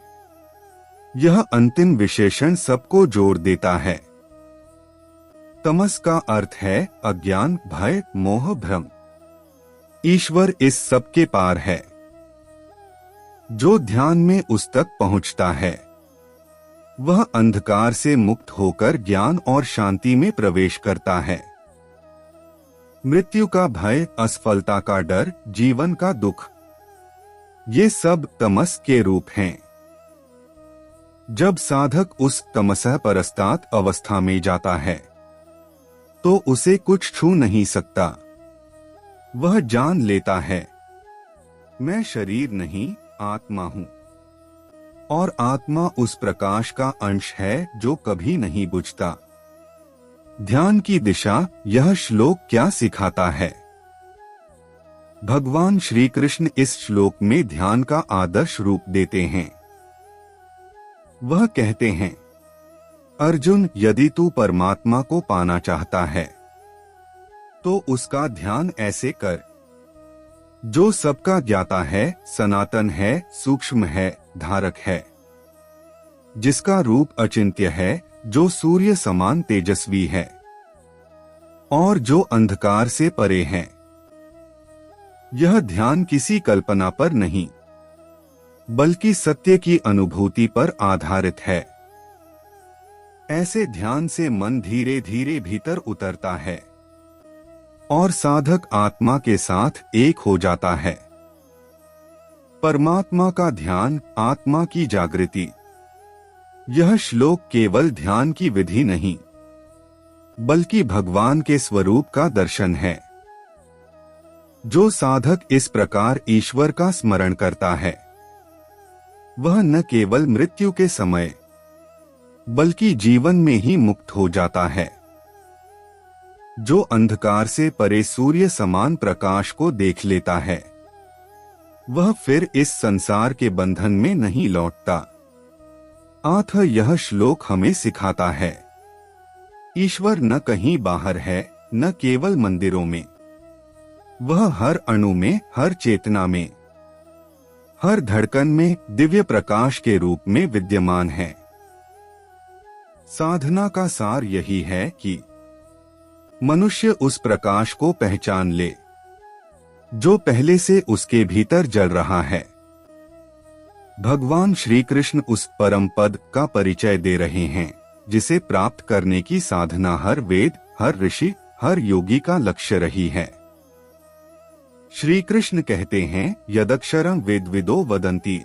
यह अंतिम विशेषण सबको जोड़ देता है। तमस का अर्थ है अज्ञान, भय, मोह, भ्रम। ईश्वर इस सब के पार है। जो ध्यान में उस तक पहुंचता है वह अंधकार से मुक्त होकर ज्ञान और शांति में प्रवेश करता है। मृत्यु का भय, असफलता का डर, जीवन का दुख, ये सब तमस के रूप हैं। जब साधक उस तमसः परस्तात् अवस्था में जाता है तो उसे कुछ छू नहीं सकता। वह जान लेता है मैं शरीर नहीं, आत्मा हूं, और आत्मा उस प्रकाश का अंश है जो कभी नहीं बुझता। ध्यान की दिशा, यह श्लोक क्या सिखाता है? भगवान श्री कृष्ण इस श्लोक में ध्यान का आदर्श रूप देते हैं। वह कहते हैं, अर्जुन, यदि तू परमात्मा को पाना चाहता है तो उसका ध्यान ऐसे कर जो सबका ज्ञाता है, सनातन है, सूक्ष्म है, धारक है, जिसका रूप अचिंत्य है, जो सूर्य समान तेजस्वी है और जो अंधकार से परे है। यह ध्यान किसी कल्पना पर नहीं बल्कि सत्य की अनुभूति पर आधारित है। ऐसे ध्यान से मन धीरे धीरे भीतर उतरता है। और साधक आत्मा के साथ एक हो जाता है। परमात्मा का ध्यान, आत्मा की जागृति। यह श्लोक केवल ध्यान की विधि नहीं, बल्कि भगवान के स्वरूप का दर्शन है। जो साधक इस प्रकार ईश्वर का स्मरण करता है, वह न केवल मृत्यु के समय, बल्कि जीवन में ही मुक्त हो जाता है। जो अंधकार से परे सूर्य समान प्रकाश को देख लेता है, वह फिर इस संसार के बंधन में नहीं लौटता। अतः यह श्लोक हमें सिखाता है, ईश्वर न कहीं बाहर है, न केवल मंदिरों में। वह हर अणु में, हर चेतना में, हर धड़कन में दिव्य प्रकाश के रूप में विद्यमान है। साधना का सार यही है कि मनुष्य उस प्रकाश को पहचान ले, जो पहले से उसके भीतर जल रहा है। भगवान श्री कृष्ण उस परम पद का परिचय दे रहे हैं, जिसे प्राप्त करने की साधना हर वेद, हर ऋषि, हर योगी का लक्ष्य रही है। श्री कृष्ण कहते हैं, यदक्षरं वेदविदो वदन्ति।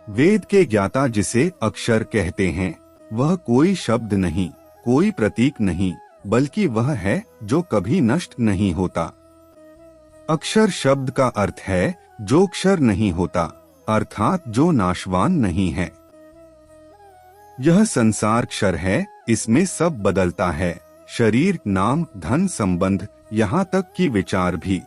वेद के ज्ञाता जिसे अक्षर कहते हैं, वह कोई शब्द नहीं, कोई प्रतीक नहीं, बल्कि वह है जो कभी नष्ट नहीं होता। अक्षर शब्द का अर्थ है जो क्षर नहीं होता, अर्थात जो नाशवान नहीं है। यह संसार क्षर है, इसमें सब बदलता है, शरीर, नाम, धन, संबंध, यहाँ तक कि विचार भी।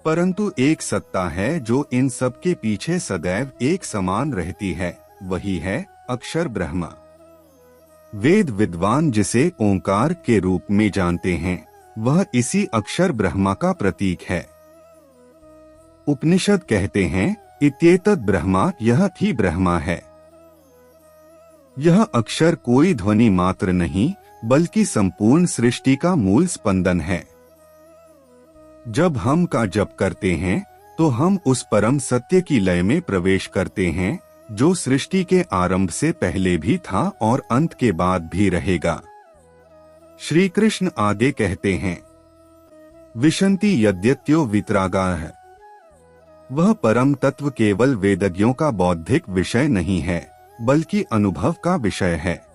परंतु एक सत्ता है जो इन सब के पीछे सदैव एक समान रहती है, वही है अक्षर ब्रह्म। वेद विद्वान जिसे ओंकार के रूप में जानते हैं, वह इसी अक्षर ब्रह्मा का प्रतीक है। उपनिषद कहते हैं, इत्येतद् ब्रह्मा, यह ही ब्रह्मा है। यह अक्षर कोई ध्वनि मात्र नहीं, बल्कि संपूर्ण सृष्टि का मूल स्पंदन है। जब हम का जप करते हैं, तो हम उस परम सत्य की लय में प्रवेश करते हैं, जो सृष्टि के आरंभ से पहले भी था और अंत के बाद भी रहेगा। श्री कृष्ण आगे कहते हैं, विशन्ति यद्यत्यो वितरागाः। वह परम तत्व केवल वेदज्ञों का बौद्धिक विषय नहीं है, बल्कि अनुभव का विषय है।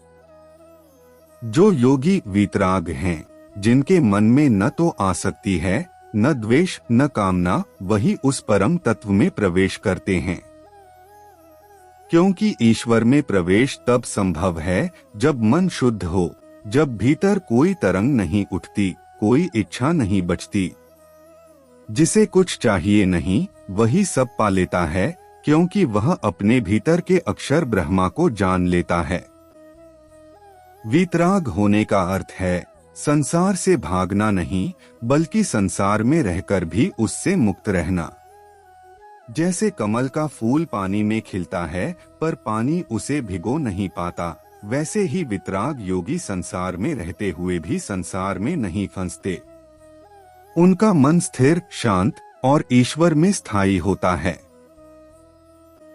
जो योगी वीतराग हैं, जिनके मन में न तो आसक्ति है, न द्वेष, न कामना, वही उस परम तत्व में प्रवेश करते हैं। क्योंकि ईश्वर में प्रवेश तब संभव है जब मन शुद्ध हो, जब भीतर कोई तरंग नहीं उठती, कोई इच्छा नहीं बचती। जिसे कुछ चाहिए नहीं, वही सब पा लेता है, क्योंकि वह अपने भीतर के अक्षर ब्रह्मा को जान लेता है। वीतराग होने का अर्थ है संसार से भागना नहीं, बल्कि संसार में रहकर भी उससे मुक्त रहना। जैसे कमल का फूल पानी में खिलता है, पर पानी उसे भिगो नहीं पाता, वैसे ही वितराग योगी संसार में रहते हुए भी संसार में नहीं फंसते। उनका मन स्थिर, शांत और ईश्वर में स्थायी होता है।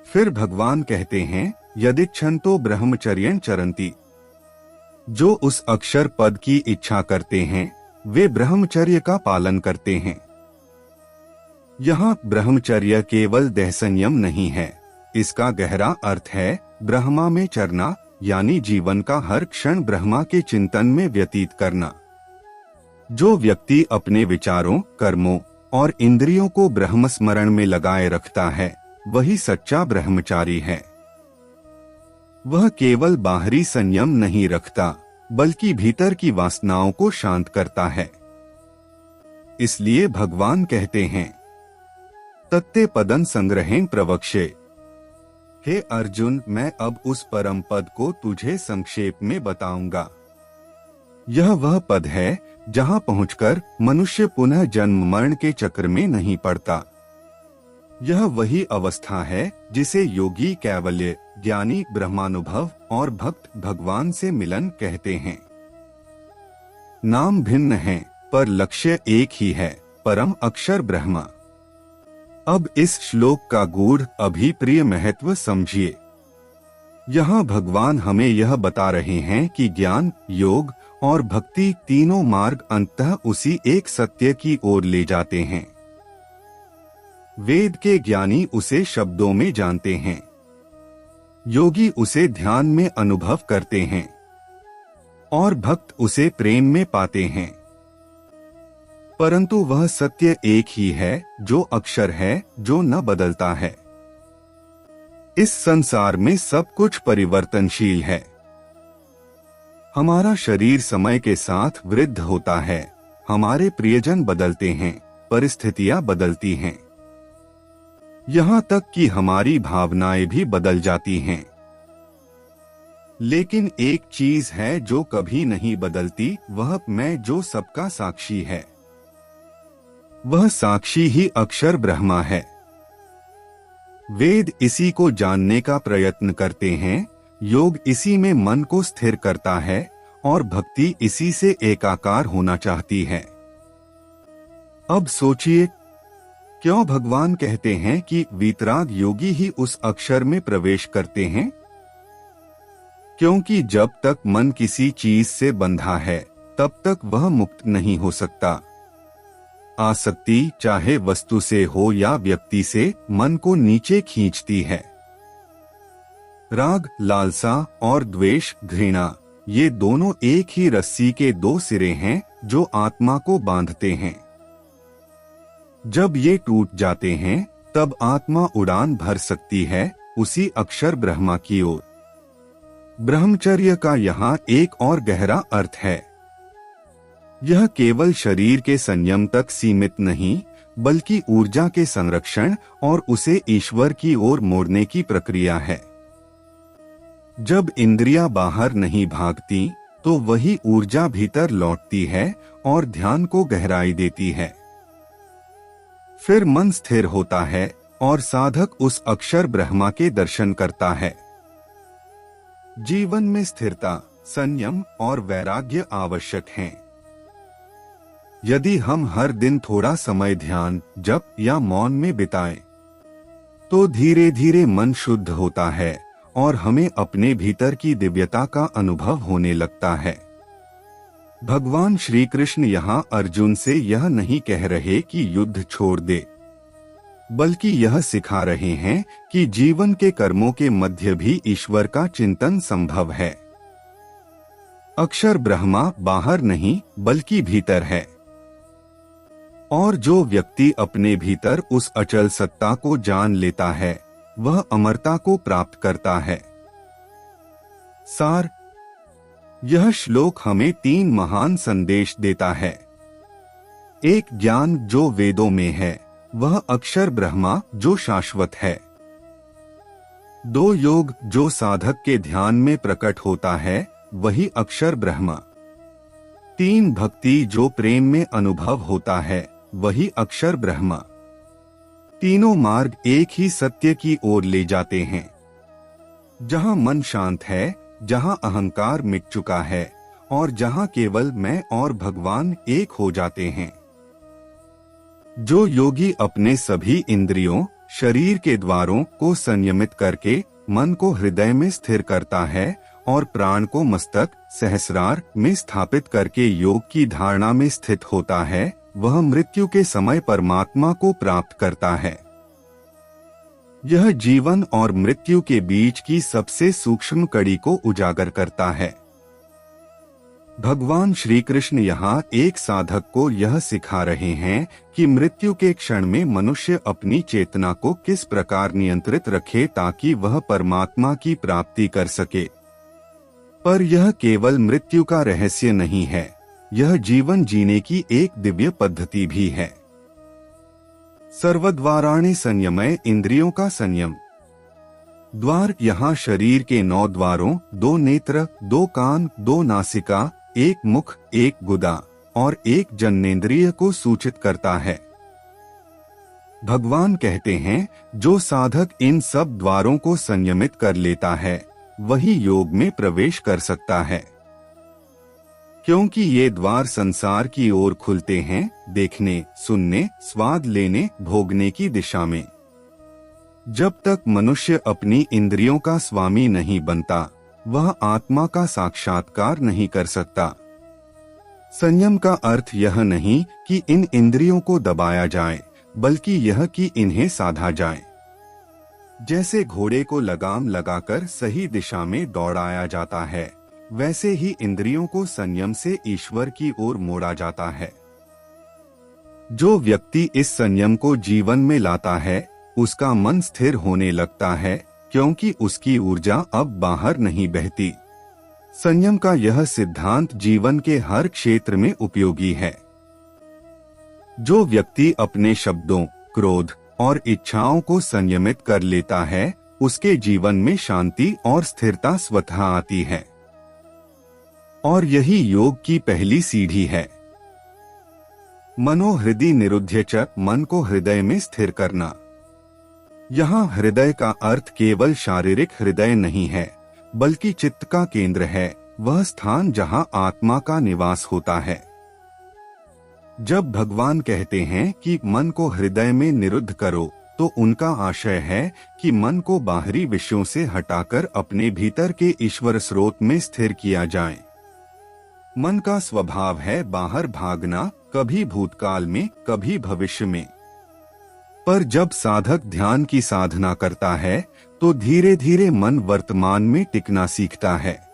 फिर भगवान कहते हैं, यदिच्छन्तो ब्रह्मचर्यं चरन्ति। जो उस अक्षर पद की इच्छा करते हैं, वे ब्रह्मचर्य का पालन करते हैं। यहाँ ब्रह्मचर्य केवल देह संयम नहीं है, इसका गहरा अर्थ है ब्रह्मा में चरना, यानी जीवन का हर क्षण ब्रह्मा के चिंतन में व्यतीत करना। जो व्यक्ति अपने विचारों, कर्मों और इंद्रियों को ब्रह्म स्मरण में लगाए रखता है, वही सच्चा ब्रह्मचारी है। वह केवल बाहरी संयम नहीं रखता, बल्कि भीतर की वासनाओं को शांत करता है। इसलिए भगवान कहते हैं, तत्ते पदं संग्रहेण प्रवक्ष्ये। हे अर्जुन, मैं अब उस परम पद को तुझे संक्षेप में बताऊंगा। यह वह पद है जहां पहुंचकर मनुष्य पुनः जन्म मरण के चक्र में नहीं पड़ता। यह वही अवस्था है जिसे योगी कैवल्य, ज्ञानी ब्रह्मानुभव और भक्त भगवान से मिलन कहते हैं। नाम भिन्न हैं, पर लक्ष्य एक ही है, परम अक्षर ब्रह्मा। अब इस श्लोक का गूढ़ अभिप्रिय महत्व समझिए। यहाँ भगवान हमें यह बता रहे हैं कि ज्ञान, योग और भक्ति, तीनों मार्ग अंततः उसी एक सत्य की ओर ले जाते हैं। वेद के ज्ञानी उसे शब्दों में जानते हैं, योगी उसे ध्यान में अनुभव करते हैं और भक्त उसे प्रेम में पाते हैं। परंतु वह सत्य एक ही है जो अक्षर है, जो न बदलता है। इस संसार में सब कुछ परिवर्तनशील है। हमारा शरीर समय के साथ वृद्ध होता है, हमारे प्रियजन बदलते हैं, परिस्थितियां बदलती हैं, यहाँ तक कि हमारी भावनाएं भी बदल जाती हैं। लेकिन एक चीज है जो कभी नहीं बदलती, वह मैं जो सबका साक्षी है। वह साक्षी ही अक्षर ब्रह्मा है। वेद इसी को जानने का प्रयत्न करते हैं, योग इसी में मन को स्थिर करता है और भक्ति इसी से एकाकार होना चाहती है। अब सोचिए, क्यों भगवान कहते हैं कि वीतराग योगी ही उस अक्षर में प्रवेश करते हैं? क्योंकि जब तक मन किसी चीज से बंधा है, तब तक वह मुक्त नहीं हो सकता। आसक्ति चाहे वस्तु से हो या व्यक्ति से, मन को नीचे खींचती है। राग, लालसा और द्वेष, घृणा, ये दोनों एक ही रस्सी के दो सिरे हैं जो आत्मा को बांधते हैं। जब ये टूट जाते हैं, तब आत्मा उड़ान भर सकती है उसी अक्षर ब्रह्मा की ओर। ब्रह्मचर्य का यहाँ एक और गहरा अर्थ है। यह केवल शरीर के संयम तक सीमित नहीं, बल्कि ऊर्जा के संरक्षण और उसे ईश्वर की ओर मोड़ने की प्रक्रिया है। जब इंद्रियां बाहर नहीं भागती, तो वही ऊर्जा भीतर लौटती है और ध्यान को गहराई देती है। फिर मन स्थिर होता है और साधक उस अक्षर ब्रह्मा के दर्शन करता है। जीवन में स्थिरता, संयम और वैराग्य आवश्यक हैं। यदि हम हर दिन थोड़ा समय ध्यान, जप या मौन में बिताएं, तो धीरे धीरे मन शुद्ध होता है और हमें अपने भीतर की दिव्यता का अनुभव होने लगता है। भगवान श्री कृष्ण यहाँ अर्जुन से यह नहीं कह रहे कि युद्ध छोड़ दे, बल्कि यह सिखा रहे हैं कि जीवन के कर्मों के मध्य भी ईश्वर का चिंतन संभव है। अक्षर ब्रह्मा बाहर नहीं, बल्कि भीतर है। और जो व्यक्ति अपने भीतर उस अचल सत्ता को जान लेता है, वह अमरता को प्राप्त करता है। सार, यह श्लोक हमें 3 महान संदेश देता है। एक, ज्ञान जो वेदों में है, वह अक्षर ब्रह्मा जो शाश्वत है। 2, योग जो साधक के ध्यान में प्रकट होता है, वही अक्षर ब्रह्मा। 3, भक्ति जो प्रेम में अनुभव होता है, वही अक्षर ब्रह्मा। तीनों मार्ग एक ही सत्य की ओर ले जाते हैं। जहां मन शांत है, जहां अहंकार मिट चुका है और जहां केवल मैं और भगवान एक हो जाते हैं। जो योगी अपने सभी इंद्रियों, शरीर के द्वारों को संयमित करके मन को हृदय में स्थिर करता है और प्राण को मस्तक, सहस्रार में स्थापित करके योग की धारणा में स्थित होता है, वह मृत्यु के समय परमात्मा को प्राप्त करता है। यह जीवन और मृत्यु के बीच की सबसे सूक्ष्म कड़ी को उजागर करता है। भगवान श्री कृष्ण यहाँ एक साधक को यह सिखा रहे हैं कि मृत्यु के क्षण में मनुष्य अपनी चेतना को किस प्रकार नियंत्रित रखे ताकि वह परमात्मा की प्राप्ति कर सके। पर यह केवल मृत्यु का रहस्य नहीं है, यह जीवन जीने की एक दिव्य पद्धति भी है। सर्वद्वाराणि संयमय, इंद्रियों का संयम। द्वार यहाँ शरीर के 9 द्वारों, 2 नेत्र, 2 कान, 2 नासिका, 1 मुख, 1 गुदा और 1 जननेंद्रिय को सूचित करता है। भगवान कहते हैं, जो साधक इन सब द्वारों को संयमित कर लेता है, वही योग में प्रवेश कर सकता है। क्योंकि ये द्वार संसार की ओर खुलते हैं, देखने, सुनने, स्वाद लेने, भोगने की दिशा में। जब तक मनुष्य अपनी इंद्रियों का स्वामी नहीं बनता, वह आत्मा का साक्षात्कार नहीं कर सकता। संयम का अर्थ यह नहीं कि इन इंद्रियों को दबाया जाए, बल्कि यह कि इन्हें साधा जाए। जैसे घोड़े को लगाम लगाकर सही दिशा में दौड़ाया जाता है, वैसे ही इंद्रियों को संयम से ईश्वर की ओर मोड़ा जाता है। जो व्यक्ति इस संयम को जीवन में लाता है, उसका मन स्थिर होने लगता है, क्योंकि उसकी ऊर्जा अब बाहर नहीं बहती। संयम का यह सिद्धांत जीवन के हर क्षेत्र में उपयोगी है। जो व्यक्ति अपने शब्दों, क्रोध और इच्छाओं को संयमित कर लेता है, उसके जीवन में शांति और स्थिरता स्वतः आती है। और यही योग की पहली सीढ़ी है। मनोहृदय निरुध्य च, मन को हृदय में स्थिर करना। यहाँ हृदय का अर्थ केवल शारीरिक हृदय नहीं है, बल्कि चित्त का केंद्र है, वह स्थान जहाँ आत्मा का निवास होता है। जब भगवान कहते हैं कि मन को हृदय में निरुद्ध करो, तो उनका आशय है कि मन को बाहरी विषयों से हटाकर अपने भीतर के ईश्वर स्रोत में स्थिर किया जाए। मन का स्वभाव है बाहर भागना, कभी भूतकाल में, कभी भविष्य में। पर जब साधक ध्यान की साधना करता है, तो धीरे धीरे मन वर्तमान में टिकना सीखता है।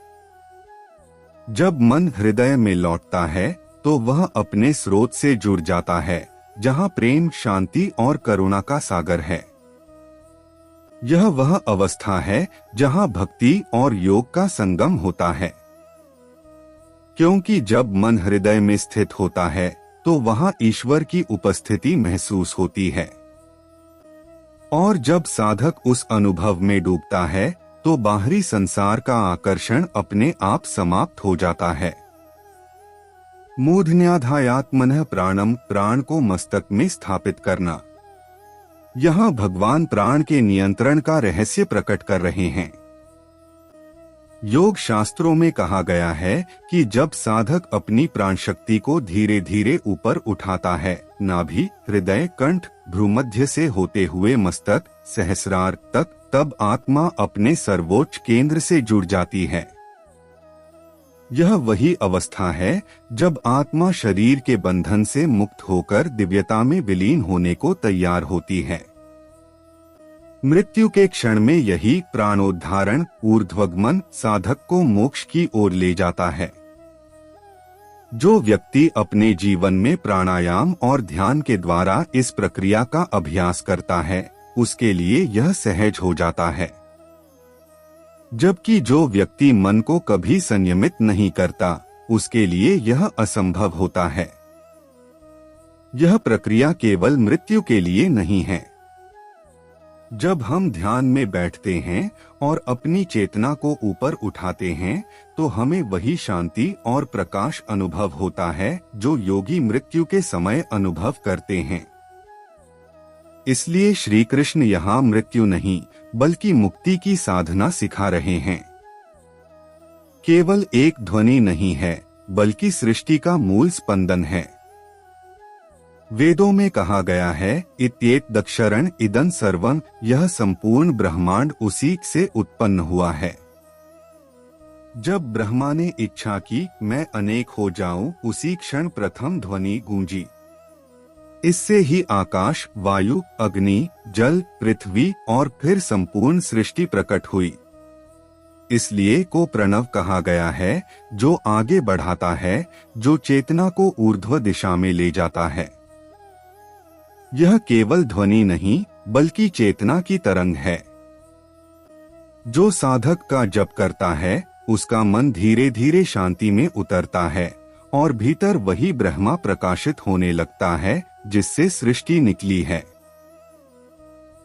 जब मन हृदय में लौटता है, तो वह अपने स्रोत से जुड़ जाता है, जहाँ प्रेम, शांति और करुणा का सागर है। यह वह अवस्था है जहाँ भक्ति और योग का संगम होता है। क्योंकि जब मन हृदय में स्थित होता है, तो वहाँ ईश्वर की उपस्थिति महसूस होती है। और जब साधक उस अनुभव में डूबता है, तो बाहरी संसार का आकर्षण अपने आप समाप्त हो जाता है। मूर्धन्याधायात्मनः प्राणम, प्राण को मस्तक में स्थापित करना। यहाँ भगवान प्राण के नियंत्रण का रहस्य प्रकट कर रहे हैं। योग शास्त्रों में कहा गया है कि जब साधक अपनी प्राण शक्ति को धीरे धीरे ऊपर उठाता है, नाभि, हृदय, कंठ, भ्रूमध्य से होते हुए मस्तक, सहस्रार तक, तब आत्मा अपने सर्वोच्च केंद्र से जुड़ जाती है। यह वही अवस्था है जब आत्मा शरीर के बंधन से मुक्त होकर दिव्यता में विलीन होने को तैयार होती है। मृत्यु के क्षण में यही प्राणोद्धारण, ऊर्ध्वगमन साधक को मोक्ष की ओर ले जाता है। जो व्यक्ति अपने जीवन में प्राणायाम और ध्यान के द्वारा इस प्रक्रिया का अभ्यास करता है, उसके लिए यह सहज हो जाता है। जबकि जो व्यक्ति मन को कभी संयमित नहीं करता, उसके लिए यह असंभव होता है। यह प्रक्रिया केवल मृत्यु के लिए नहीं है। जब हम ध्यान में बैठते हैं और अपनी चेतना को ऊपर उठाते हैं, तो हमें वही शांति और प्रकाश अनुभव होता है जो योगी मृत्यु के समय अनुभव करते हैं। इसलिए श्री कृष्ण यहाँ मृत्यु नहीं, बल्कि मुक्ति की साधना सिखा रहे हैं। केवल एक ध्वनि नहीं है, बल्कि सृष्टि का मूल स्पंदन है। वेदों में कहा गया है, इत्येतदक्षरं इदं सर्वं, यह संपूर्ण ब्रह्मांड उसी से उत्पन्न हुआ है। जब ब्रह्मा ने इच्छा की मैं अनेक हो जाऊं, उसी क्षण प्रथम ध्वनि गूंजी। इससे ही आकाश, वायु, अग्नि, जल, पृथ्वी और फिर संपूर्ण सृष्टि प्रकट हुई। इसलिए को प्रणव कहा गया है, जो आगे बढ़ाता है, जो चेतना को ऊर्ध्व दिशा में ले जाता है। यह केवल ध्वनि नहीं, बल्कि चेतना की तरंग है। जो साधक का जप करता है, उसका मन धीरे धीरे शांति में उतरता है और भीतर वही ब्रह्मा प्रकाशित होने लगता है जिससे सृष्टि निकली है।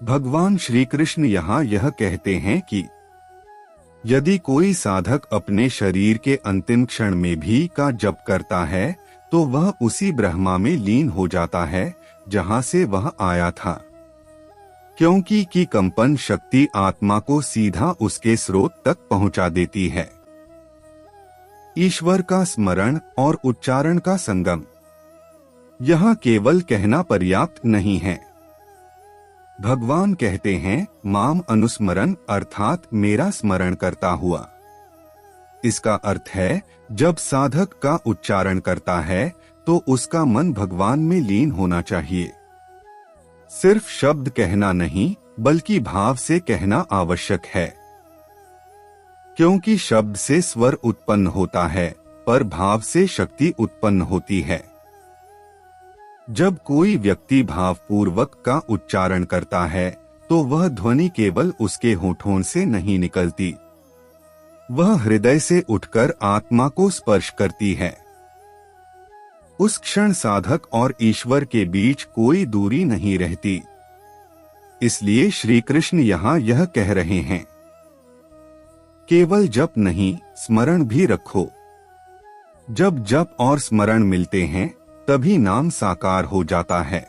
भगवान श्री कृष्ण यहाँ यह कहते हैं कि यदि कोई साधक अपने शरीर के अंतिम क्षण में भी का जप करता है, तो वह उसी ब्रह्मा में लीन हो जाता है जहाँ से वह आया था, क्योंकि की कंपन शक्ति आत्मा को सीधा उसके स्रोत तक पहुँचा देती है। ईश्वर का स्मरण और उच्चारण का संगम। यहाँ केवल कहना पर्याप्त नहीं है। भगवान कहते हैं, माम अनुस्मरण, अर्थात मेरा स्मरण करता हुआ। इसका अर्थ है, जब साधक का उच्चारण करता है तो उसका मन भगवान में लीन होना चाहिए। सिर्फ शब्द कहना नहीं, बल्कि भाव से कहना आवश्यक है, क्योंकि शब्द से स्वर उत्पन्न होता है, पर भाव से शक्ति उत्पन्न होती है। जब कोई व्यक्ति भावपूर्वक का उच्चारण करता है तो वह ध्वनि केवल उसके होठों से नहीं निकलती, वह हृदय से उठकर आत्मा को स्पर्श करती है। उस क्षण साधक और ईश्वर के बीच कोई दूरी नहीं रहती। इसलिए श्री कृष्ण यहाँ यह कह रहे हैं, केवल जप नहीं, स्मरण भी रखो। जब जप और स्मरण मिलते हैं तभी नाम साकार हो जाता है,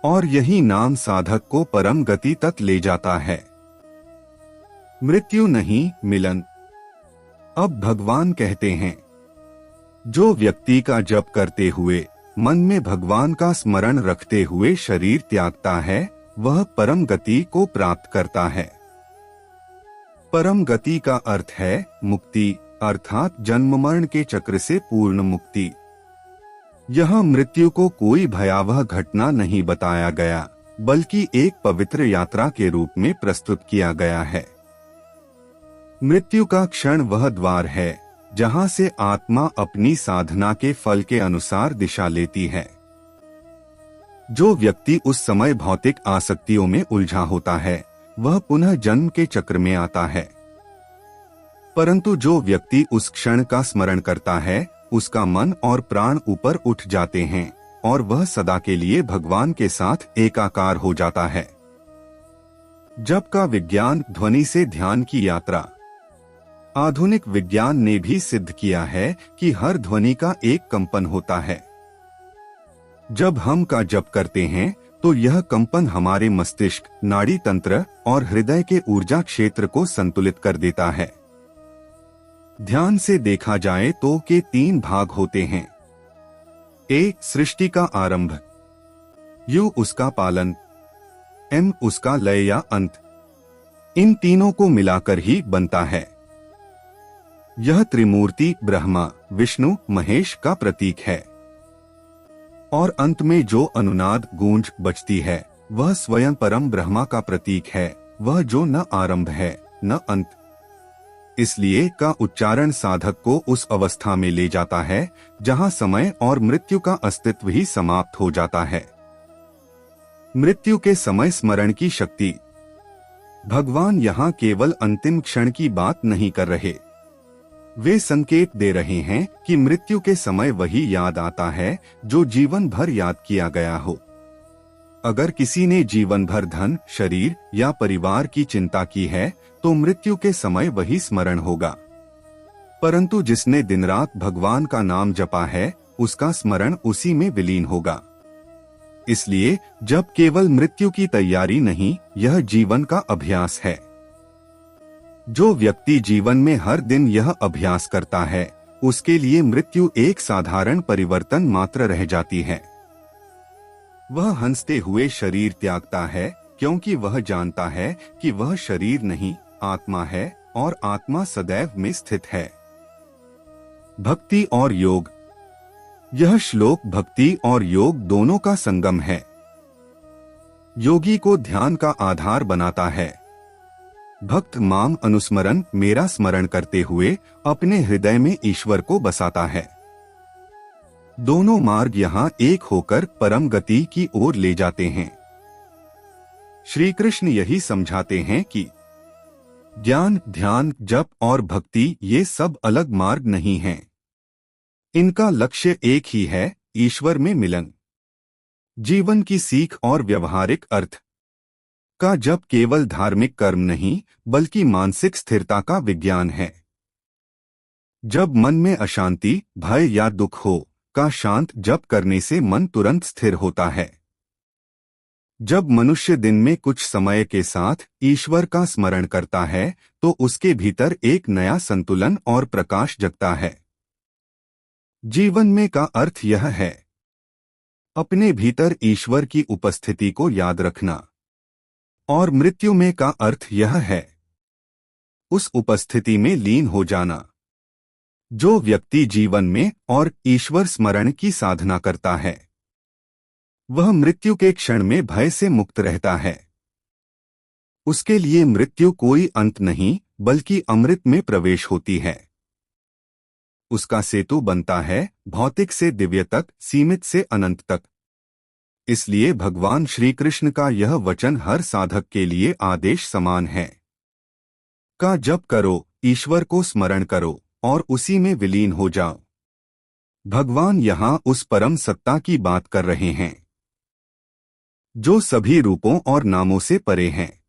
और यही नाम साधक को परम गति तक ले जाता है। मृत्यु नहीं, मिलन। अब भगवान कहते हैं, जो व्यक्ति का जप करते हुए मन में भगवान का स्मरण रखते हुए शरीर त्यागता है, वह परम गति को प्राप्त करता है। परम गति का अर्थ है मुक्ति, अर्थात जन्म मरण के चक्र से पूर्ण मुक्ति। यह मृत्यु को कोई भयावह घटना नहीं बताया गया, बल्कि एक पवित्र यात्रा के रूप में प्रस्तुत किया गया है। मृत्यु का क्षण वह द्वार है जहां से आत्मा अपनी साधना के फल के अनुसार दिशा लेती है। जो व्यक्ति उस समय भौतिक आसक्तियों में उलझा होता है, वह पुनः जन्म के चक्र में आता है। परंतु जो व्यक्ति उस क्षण का स्मरण करता है, उसका मन और प्राण ऊपर उठ जाते हैं और वह सदा के लिए भगवान के साथ एकाकार हो जाता है। जप का विज्ञान, ध्वनि से ध्यान की यात्रा। आधुनिक विज्ञान ने भी सिद्ध किया है कि हर ध्वनि का एक कंपन होता है। जब हम का जप करते हैं तो यह कंपन हमारे मस्तिष्क, नाड़ी तंत्र और हृदय के ऊर्जा क्षेत्र को संतुलित कर देता है। ध्यान से देखा जाए तो के 3 भाग होते हैं। ए, सृष्टि का आरंभ, यू उसका पालन, एम उसका लय या अंत। इन तीनों को मिलाकर ही बनता है। यह त्रिमूर्ति ब्रह्मा, विष्णु, महेश का प्रतीक है। और अंत में जो अनुनाद गूंज बजती है, वह स्वयं परम ब्रह्मा का प्रतीक है, वह जो न आरंभ है न अंत। इसलिए का उच्चारण साधक को उस अवस्था में ले जाता है जहां समय और मृत्यु का अस्तित्व ही समाप्त हो जाता है। मृत्यु के समय स्मरण की शक्ति। भगवान यहाँ केवल अंतिम क्षण की बात नहीं कर रहे, वे संकेत दे रहे हैं कि मृत्यु के समय वही याद आता है जो जीवन भर याद किया गया हो। अगर किसी ने जीवन भर धन, शरीर या परिवार की चिंता की है तो मृत्यु के समय वही स्मरण होगा। परंतु जिसने दिन रात भगवान का नाम जपा है, उसका स्मरण उसी में विलीन होगा। इसलिए जब केवल मृत्यु की तैयारी नहीं, यह जीवन का अभ्यास है। जो व्यक्ति जीवन में हर दिन यह अभ्यास करता है, उसके लिए मृत्यु एक साधारण परिवर्तन मात्र रह जाती है। वह हंसते हुए शरीर त्यागता है, क्योंकि वह जानता है कि वह शरीर नहीं, आत्मा है और आत्मा सदैव में स्थित है। भक्ति और योग। यह श्लोक भक्ति और योग दोनों का संगम है। योगी को ध्यान का आधार बनाता है। भक्त माम अनुस्मरण, मेरा स्मरण करते हुए अपने हृदय में ईश्वर को बसाता है। दोनों मार्ग यहाँ एक होकर परम गति की ओर ले जाते हैं। श्री कृष्ण यही समझाते हैं कि ज्ञान, ध्यान, जप और भक्ति ये सब अलग मार्ग नहीं हैं। इनका लक्ष्य एक ही है, ईश्वर में मिलन। जीवन की सीख और व्यवहारिक अर्थ का जप केवल धार्मिक कर्म नहीं, बल्कि मानसिक स्थिरता का विज्ञान है। जब मन में अशांति, भय या दुख हो, का शांत जप करने से मन तुरंत स्थिर होता है। जब मनुष्य दिन में कुछ समय के साथ ईश्वर का स्मरण करता है, तो उसके भीतर एक नया संतुलन और प्रकाश जगता है। जीवन में का अर्थ यह है, अपने भीतर ईश्वर की उपस्थिति को याद रखना। और मृत्यु में का अर्थ यह है, उस उपस्थिति में लीन हो जाना। जो व्यक्ति जीवन में और ईश्वर स्मरण की साधना करता है, वह मृत्यु के क्षण में भय से मुक्त रहता है। उसके लिए मृत्यु कोई अंत नहीं, बल्कि अमृत में प्रवेश होती है। उसका सेतु बनता है भौतिक से दिव्य तक, सीमित से अनंत तक। इसलिए भगवान श्री कृष्ण का यह वचन हर साधक के लिए आदेश समान है। का जप करो, ईश्वर को स्मरण करो और उसी में विलीन हो जाओ। भगवान यहाँ उस परम सत्ता की बात कर रहे हैं जो सभी रूपों और नामों से परे हैं,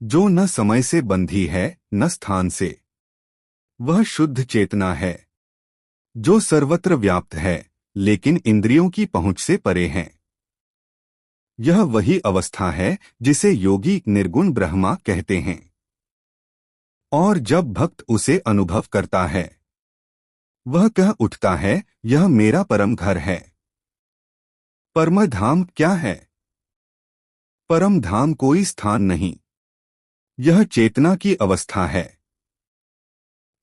जो न समय से बंधी है न स्थान से। वह शुद्ध चेतना है जो सर्वत्र व्याप्त है, लेकिन इंद्रियों की पहुंच से परे है। यह वही अवस्था है जिसे योगी निर्गुण ब्रह्मा कहते हैं। और जब भक्त उसे अनुभव करता है, वह कह उठता है, यह मेरा परम घर है। परम धाम क्या है? परम धाम कोई स्थान नहीं, यह चेतना की अवस्था है।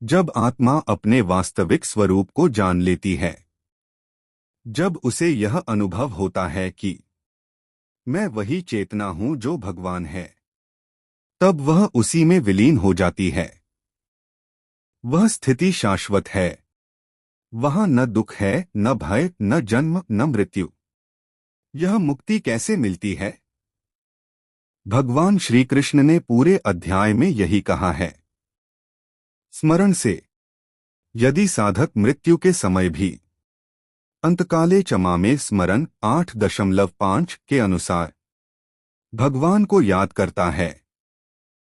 जब आत्मा अपने वास्तविक स्वरूप को जान लेती है, जब उसे यह अनुभव होता है कि मैं वही चेतना हूं जो भगवान है, तब वह उसी में विलीन हो जाती है। वह स्थिति शाश्वत है। वहां न दुख है, न भय, न जन्म, न मृत्यु। यह मुक्ति कैसे मिलती है? भगवान श्री कृष्ण ने पूरे अध्याय में यही कहा है, स्मरण से। यदि साधक मृत्यु के समय भी अंतकाले चमामे स्मरण 8.5 के अनुसार भगवान को याद करता है,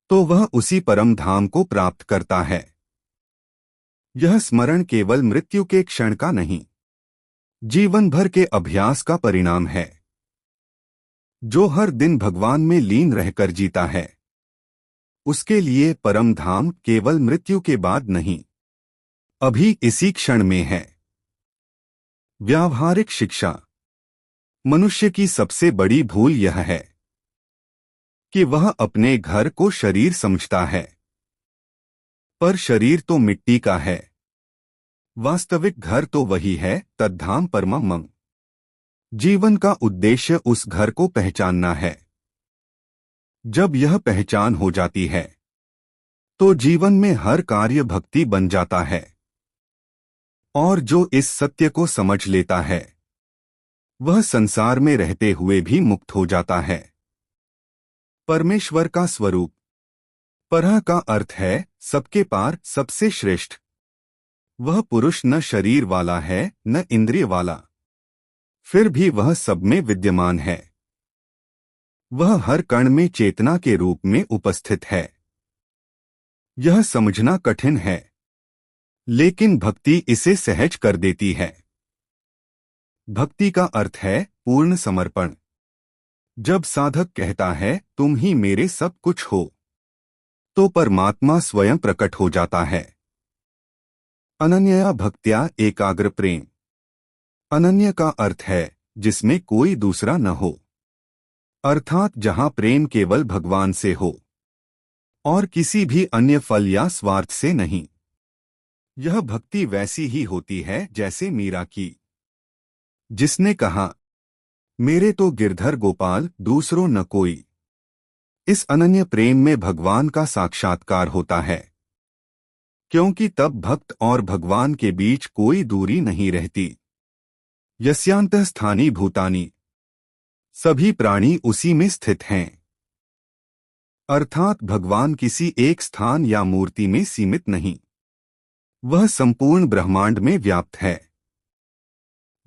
तो वह उसी परम धाम को प्राप्त करता है। यह स्मरण केवल मृत्यु के क्षण का नहीं, जीवन भर के अभ्यास का परिणाम है। जो हर दिन भगवान में लीन रहकर जीता है, उसके लिए परम धाम केवल मृत्यु के बाद नहीं, अभी इसी क्षण में है। व्यावहारिक शिक्षा। मनुष्य की सबसे बड़ी भूल यह है कि वह अपने घर को शरीर समझता है, पर शरीर तो मिट्टी का है। वास्तविक घर तो वही है, तद्धाम परमम्। जीवन का उद्देश्य उस घर को पहचानना है। जब यह पहचान हो जाती है, तो जीवन में हर कार्य भक्ति बन जाता है। और जो इस सत्य को समझ लेता है, वह संसार में रहते हुए भी मुक्त हो जाता है। परमेश्वर का स्वरूप। परह का अर्थ है सबके पार, सबसे श्रेष्ठ। वह पुरुष न शरीर वाला है न इंद्रिय वाला, फिर भी वह सब में विद्यमान है। वह हर कण में चेतना के रूप में उपस्थित है। यह समझना कठिन है, लेकिन भक्ति इसे सहज कर देती है। भक्ति का अर्थ है पूर्ण समर्पण। जब साधक कहता है, तुम ही मेरे सब कुछ हो, तो परमात्मा स्वयं प्रकट हो जाता है। अनन्या भक्त्या एकाग्र प्रेम। अनन्य का अर्थ है जिसमें कोई दूसरा न हो, अर्थात जहां प्रेम केवल भगवान से हो और किसी भी अन्य फल या स्वार्थ से नहीं। यह भक्ति वैसी ही होती है जैसे मीरा की, जिसने कहा, मेरे तो गिरधर गोपाल, दूसरों न कोई। इस अनन्य प्रेम में भगवान का साक्षात्कार होता है, क्योंकि तब भक्त और भगवान के बीच कोई दूरी नहीं रहती। यस्यांतः स्थानी भूतानि। सभी प्राणी उसी में स्थित हैं, अर्थात भगवान किसी एक स्थान या मूर्ति में सीमित नहीं, वह संपूर्ण ब्रह्मांड में व्याप्त है।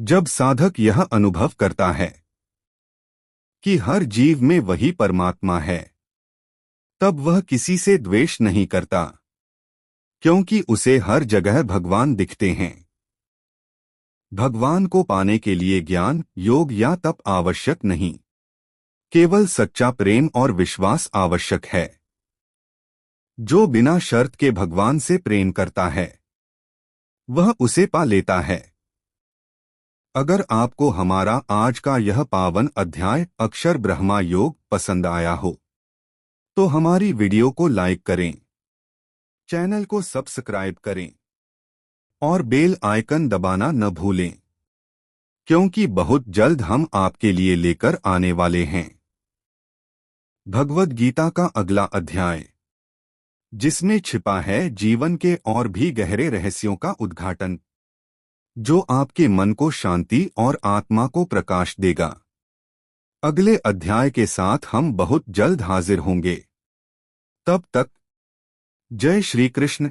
जब साधक यह अनुभव करता है कि हर जीव में वही परमात्मा है, तब वह किसी से द्वेष नहीं करता, क्योंकि उसे हर जगह भगवान दिखते हैं। भगवान को पाने के लिए ज्ञान, योग या तप आवश्यक नहीं, केवल सच्चा प्रेम और विश्वास आवश्यक है। जो बिना शर्त के भगवान से प्रेम करता है, वह उसे पा लेता है। अगर आपको हमारा आज का यह पावन अध्याय अक्षर ब्रह्मा योग पसंद आया हो, तो हमारी वीडियो को लाइक करें चैनल को सब्सक्राइब करें और बेल आइकन दबाना न भूलें, क्योंकि बहुत जल्द हम आपके लिए लेकर आने वाले हैं भगवद गीता का अगला अध्याय, जिसमें छिपा है जीवन के और भी गहरे रहस्यों का उद्घाटन, जो आपके मन को शांति और आत्मा को प्रकाश देगा। अगले अध्याय के साथ हम बहुत जल्द हाजिर होंगे। तब तक जय श्री कृष्ण।